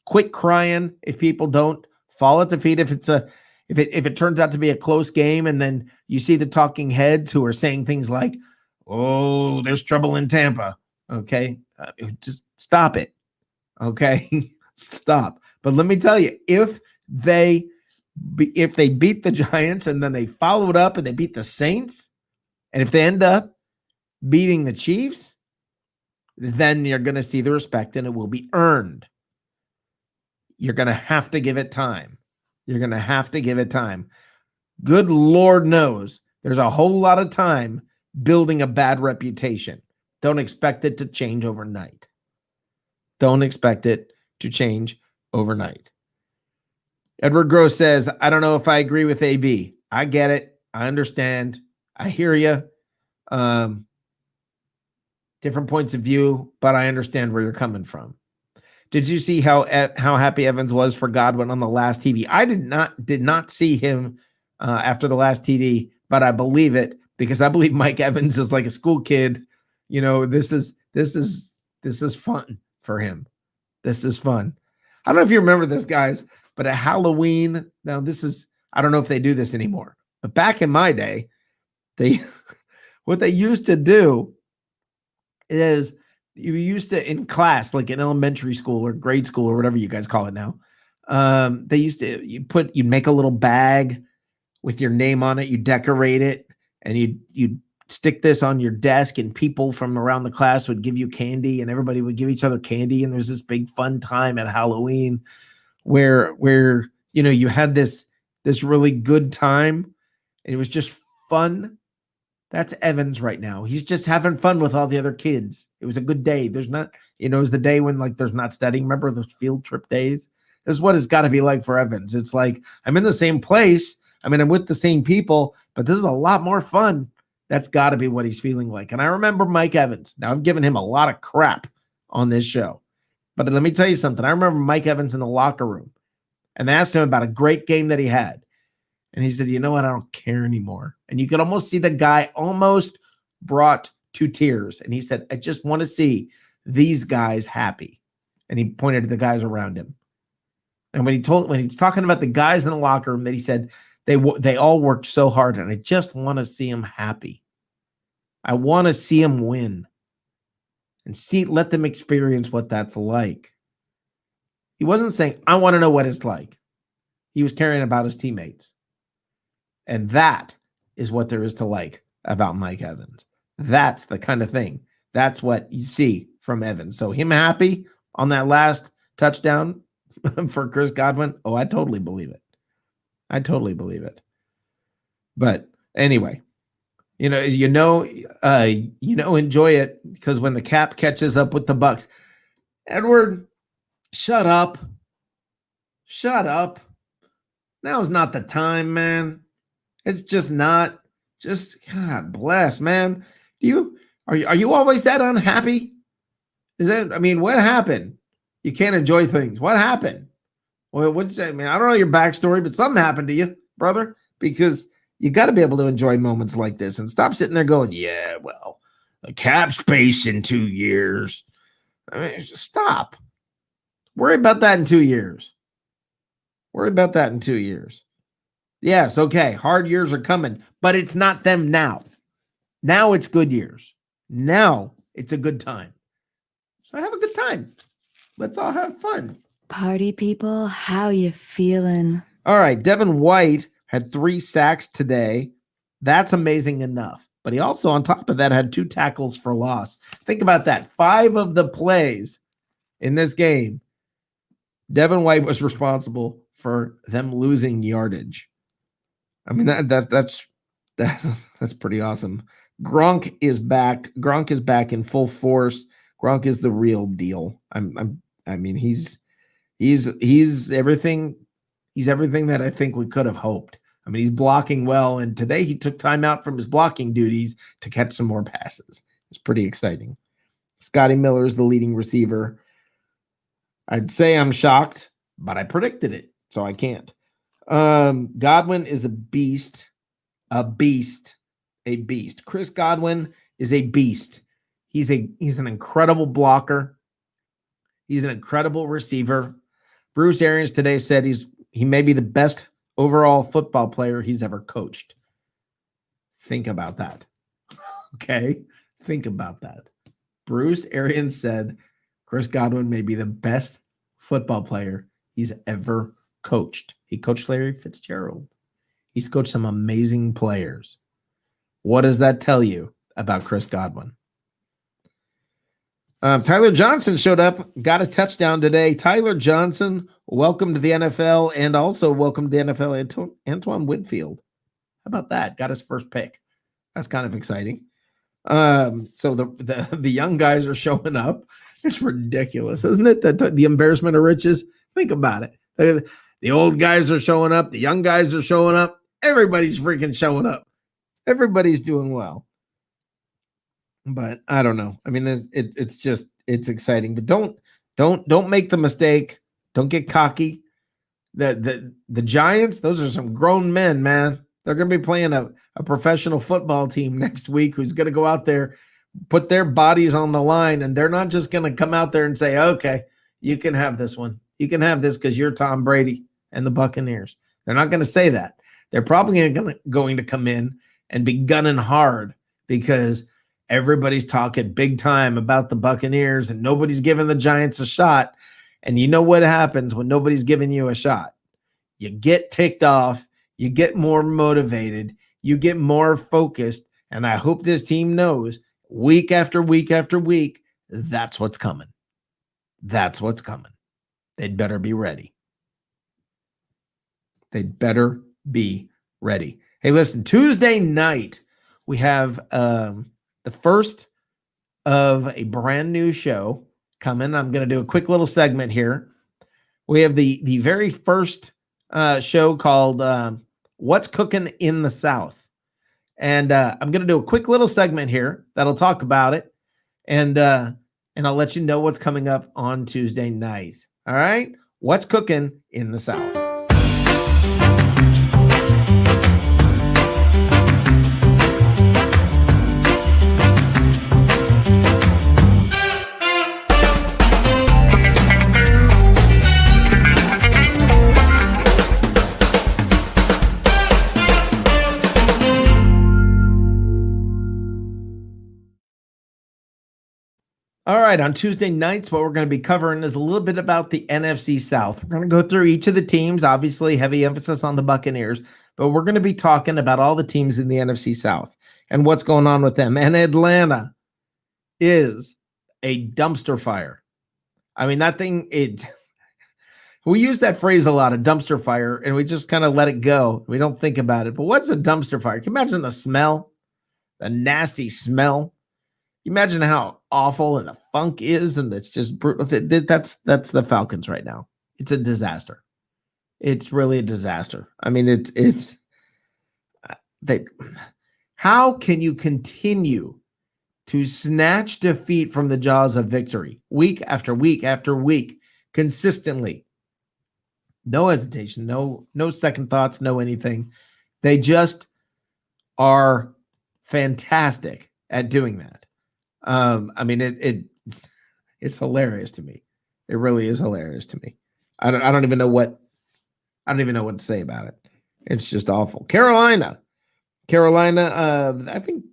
Quit crying if people don't fall at the feet. If it turns out to be a close game and then you see the talking heads who are saying things like, oh, there's trouble in Tampa. Okay? Just stop it. Okay? Stop. But let me tell you, if they beat the Giants and then they followed up and they beat the Saints, and if they end up beating the Chiefs, then you're going to see the respect and it will be earned. You're going to have to give it time. Good Lord knows there's a whole lot of time building a bad reputation. Don't expect it to change overnight. Edward Gross says, I don't know if I agree with AB. I get it. I understand. I hear you. Different points of view, but I understand where you're coming from. Did you see how happy Evans was for Godwin on the last TD? I did not see him after the last TD, but I believe it because I believe Mike Evans is like a school kid. You know, this is fun for him. This is fun. I don't know if you remember this, guys, but at Halloween, now I don't know if they do this anymore, but back in my day, what they used to do is you used to, in class, like in elementary school or grade school or whatever you guys call it now, they used to, you'd make a little bag with your name on it, you decorate it, and you stick this on your desk, and people from around the class would give you candy, and everybody would give each other candy. And there's this big fun time at Halloween where you had this really good time, and it was just fun. That's Evans right now. He's just having fun with all the other kids. It was a good day. There's not, it was the day when there's not studying. Remember those field trip days? This is what it's got to be like for Evans. It's like, I'm in the same place. I'm with the same people, but this is a lot more fun. That's got to be what he's feeling like. And I remember Mike Evans. Now, I've given him a lot of crap on this show, but let me tell you something. I remember Mike Evans in the locker room, and they asked him about a great game that he had. And he said, you know what? I don't care anymore. And you could almost see the guy almost brought to tears. And he said, I just want to see these guys happy. And he pointed to the guys around him. And when he's talking about the guys in the locker room, that he said they all worked so hard, and I just want to see them happy. I want to see them win and let them experience what that's like. He wasn't saying, I want to know what it's like. He was caring about his teammates. And that is what there is to like about Mike Evans. That's the kind of thing. That's what you see from Evans. So him happy on that last touchdown for Chris Godwin. Oh, I totally believe it. I totally believe it. But anyway, enjoy it, because when the cap catches up with the Bucs, Edward, shut up. Shut up. Now's not the time, man. It's just not. Just God bless, man. Are you always that unhappy? What happened? You can't enjoy things. What happened? Well, what's that? I don't know your backstory, but something happened to you, brother, because you got to be able to enjoy moments like this and stop sitting there going, yeah, well, a cap space in 2 years. Stop. Worry about that in 2 years. Worry about that in 2 years. Yes, okay, hard years are coming, but it's not them now. Now it's good years. Now it's a good time. So have a good time. Let's all have fun. Party people, how you feeling? All right, Devin White had 3 sacks today. That's amazing enough. But he also, on top of that, had 2 tackles for loss. Think about that. 5 of the plays in this game, Devin White was responsible for them losing yardage. That's pretty awesome. Gronk is back. Gronk is back in full force. Gronk is the real deal. He's everything. He's everything that I think we could have hoped. He's blocking well, and today he took time out from his blocking duties to catch some more passes. It's pretty exciting. Scotty Miller is the leading receiver. I'd say I'm shocked, but I predicted it, so I can't. Godwin is a beast. Chris Godwin is a beast. He's an incredible blocker. He's an incredible receiver. Bruce Arians today said he may be the best overall football player he's ever coached. Think about that. Okay? Think about that. Bruce Arians said Chris Godwin may be the best football player he's ever coached. He coached Larry Fitzgerald. He's coached some amazing players. What does that tell you about Chris Godwin? Tyler Johnson showed up, got a touchdown today. Tyler Johnson, welcome to the NFL, and also welcome to the NFL, Antoine Winfield. How about that? Got his first pick. That's kind of exciting. So the young guys are showing up. It's ridiculous, isn't it? The embarrassment of riches. Think about it. The old guys are showing up. The young guys are showing up. Everybody's freaking showing up. Everybody's doing well. But I don't know. It's exciting. But don't make the mistake. Don't get cocky. The Giants, those are some grown men, man. They're going to be playing a professional football team next week who's going to go out there, put their bodies on the line, and they're not just going to come out there and say, okay, you can have this one. You can have this because you're Tom Brady and the Buccaneers. They're not going to say that. They're probably going to come in and be gunning hard because everybody's talking big time about the Buccaneers and nobody's giving the Giants a shot. And you know what happens when nobody's giving you a shot? You get ticked off. You get more motivated. You get more focused And I hope this team knows week after week after week, that's what's coming. That's what's coming. They'd better be ready. They'd better be ready. Hey, listen, Tuesday night, we have the first of a brand new show coming. I'm going to do a quick little segment here. We have the very first show called What's Cooking in the South. And I'm going to do a quick little segment here that'll talk about it. And I'll let you know what's coming up on Tuesday night. All right? What's cooking in the South? All right, on Tuesday nights, what we're going to be covering is a little bit about the NFC South. We're going to go through each of the teams, obviously heavy emphasis on the Buccaneers, but we're going to be talking about all the teams in the NFC South and what's going on with them. And Atlanta is a dumpster fire. I mean, that thing, we use that phrase a lot, a dumpster fire, and we just kind of let it go. We don't think about it. But what's a dumpster fire? Can you imagine the smell, the nasty smell? Imagine how awful and the funk is, and it's just brutal. That's the Falcons right now. It's a disaster. It's really a disaster. I mean, how can you continue to snatch defeat from the jaws of victory week after week after week, consistently? No hesitation, no second thoughts, no anything. They just are fantastic at doing that. I mean, it's hilarious to me. It really is hilarious to me. I don't even know what to say about it. It's just awful. Carolina, I think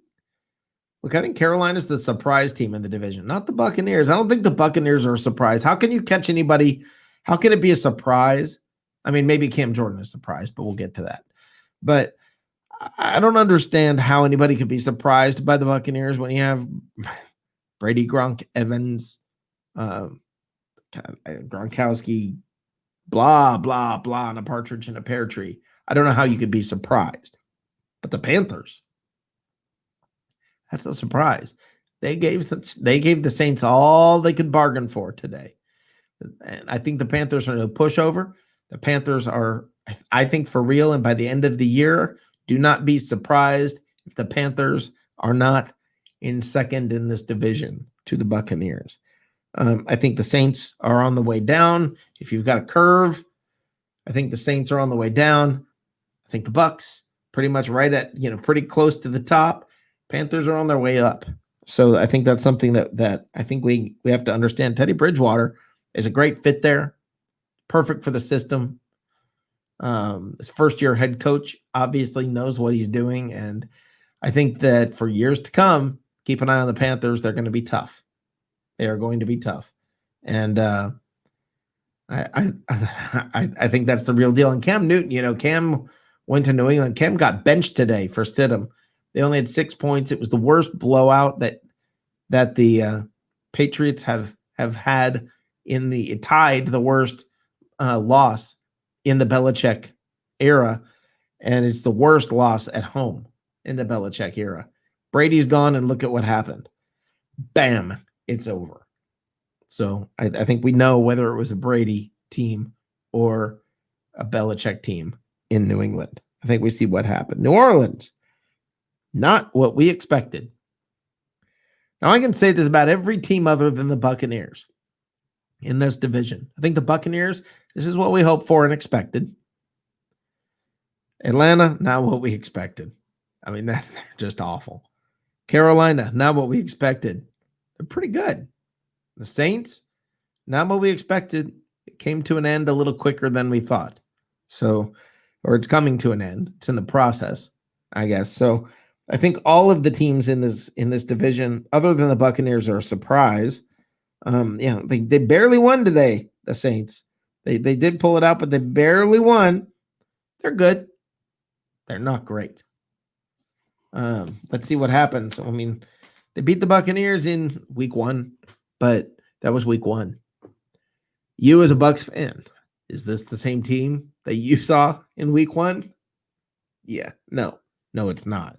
Carolina's the surprise team in the division, not the Buccaneers. I don't think the Buccaneers are a surprise. How can you catch anybody? How can it be a surprise? I mean, maybe Cam Jordan is surprised, but we'll get to that. But I don't understand how anybody could be surprised by the Buccaneers when you have Brady, Gronk, Evans, Gronkowski, blah, blah, blah, and a partridge in a pear tree. I don't know how you could be surprised. But the Panthers, that's a surprise. They gave the Saints all they could bargain for today. And I think the Panthers are a pushover. The Panthers are, I think, for real. And by the end of the year, do not be surprised if the Panthers are not in second in this division to the Buccaneers. I think the Saints are on the way down. If you've got a curve, I think the Saints are on the way down. I think the Bucs pretty much right at, pretty close to the top. Panthers are on their way up. So I think that's something that I think we have to understand. Teddy Bridgewater is a great fit there. Perfect for the system. His first-year head coach obviously knows what he's doing, and I think that for years to come, keep an eye on the Panthers. They're going to be tough. They are going to be tough, and I think that's the real deal. And Cam Newton, Cam went to New England. Cam got benched today for Stidham. They only had 6 points. It was the worst blowout that the Patriots have had tied the worst loss in the Belichick era, and it's the worst loss at home in the Belichick era. Brady's gone, and look at what happened. Bam, it's over. So I think we know whether it was a Brady team or a Belichick team in New England. I think we see what happened. New Orleans, not what we expected. Now, I can say this about every team other than the Buccaneers in this division. I think the Buccaneers, this is what we hoped for and expected. Atlanta, not what we expected. I mean, they're just awful. Carolina, not what we expected. They're pretty good. The Saints, not what we expected. It came to an end a little quicker than we thought. So, or it's coming to an end. It's in the process, I guess. So I think all of the teams in this division, other than the Buccaneers, are a surprise. They barely won today, the Saints. They did pull it out, but they barely won. They're good. They're not great. Let's see what happens. I mean, they beat the Buccaneers in week 1, but that was week 1. You as a Bucs fan, is this the same team that you saw in week 1? Yeah, no, it's not.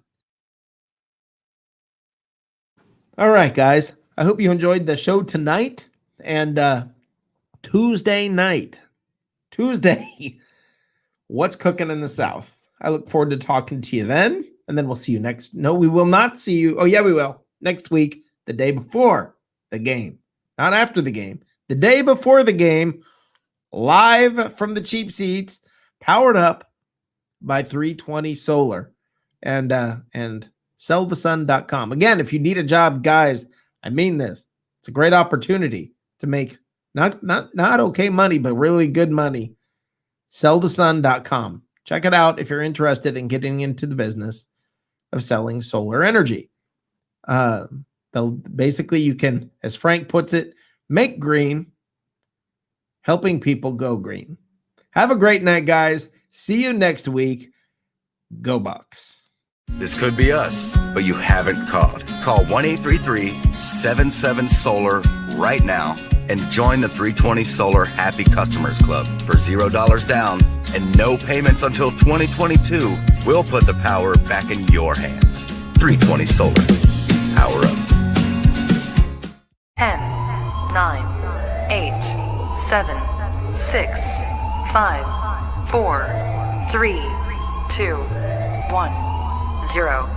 All right, guys. I hope you enjoyed the show tonight and Tuesday night. Tuesday. What's cooking in the South? I look forward to talking to you then, and then we'll see you next. No, we will not see you. Oh, yeah, we will. Next week, the day before the game. Not after the game. The day before the game, live from the cheap seats, powered up by 320 Solar and sellthesun.com. Again, if you need a job, guys, I mean this. It's a great opportunity to make not okay money, but really good money. Sellthesun.com. Check it out if you're interested in getting into the business of selling solar energy. Basically, you can, as Frank puts it, make green, helping people go green. Have a great night, guys. See you next week. Go Bucs. This could be us, but you haven't called. Call 1-833-77-SOLAR right now and join the 320 Solar Happy Customers Club for $0 down and no payments until 2022. We'll put the power back in your hands. 320 Solar. Power up. 10, 9, 8, 7, 6, 5, 4, 3, 2, 1, 0.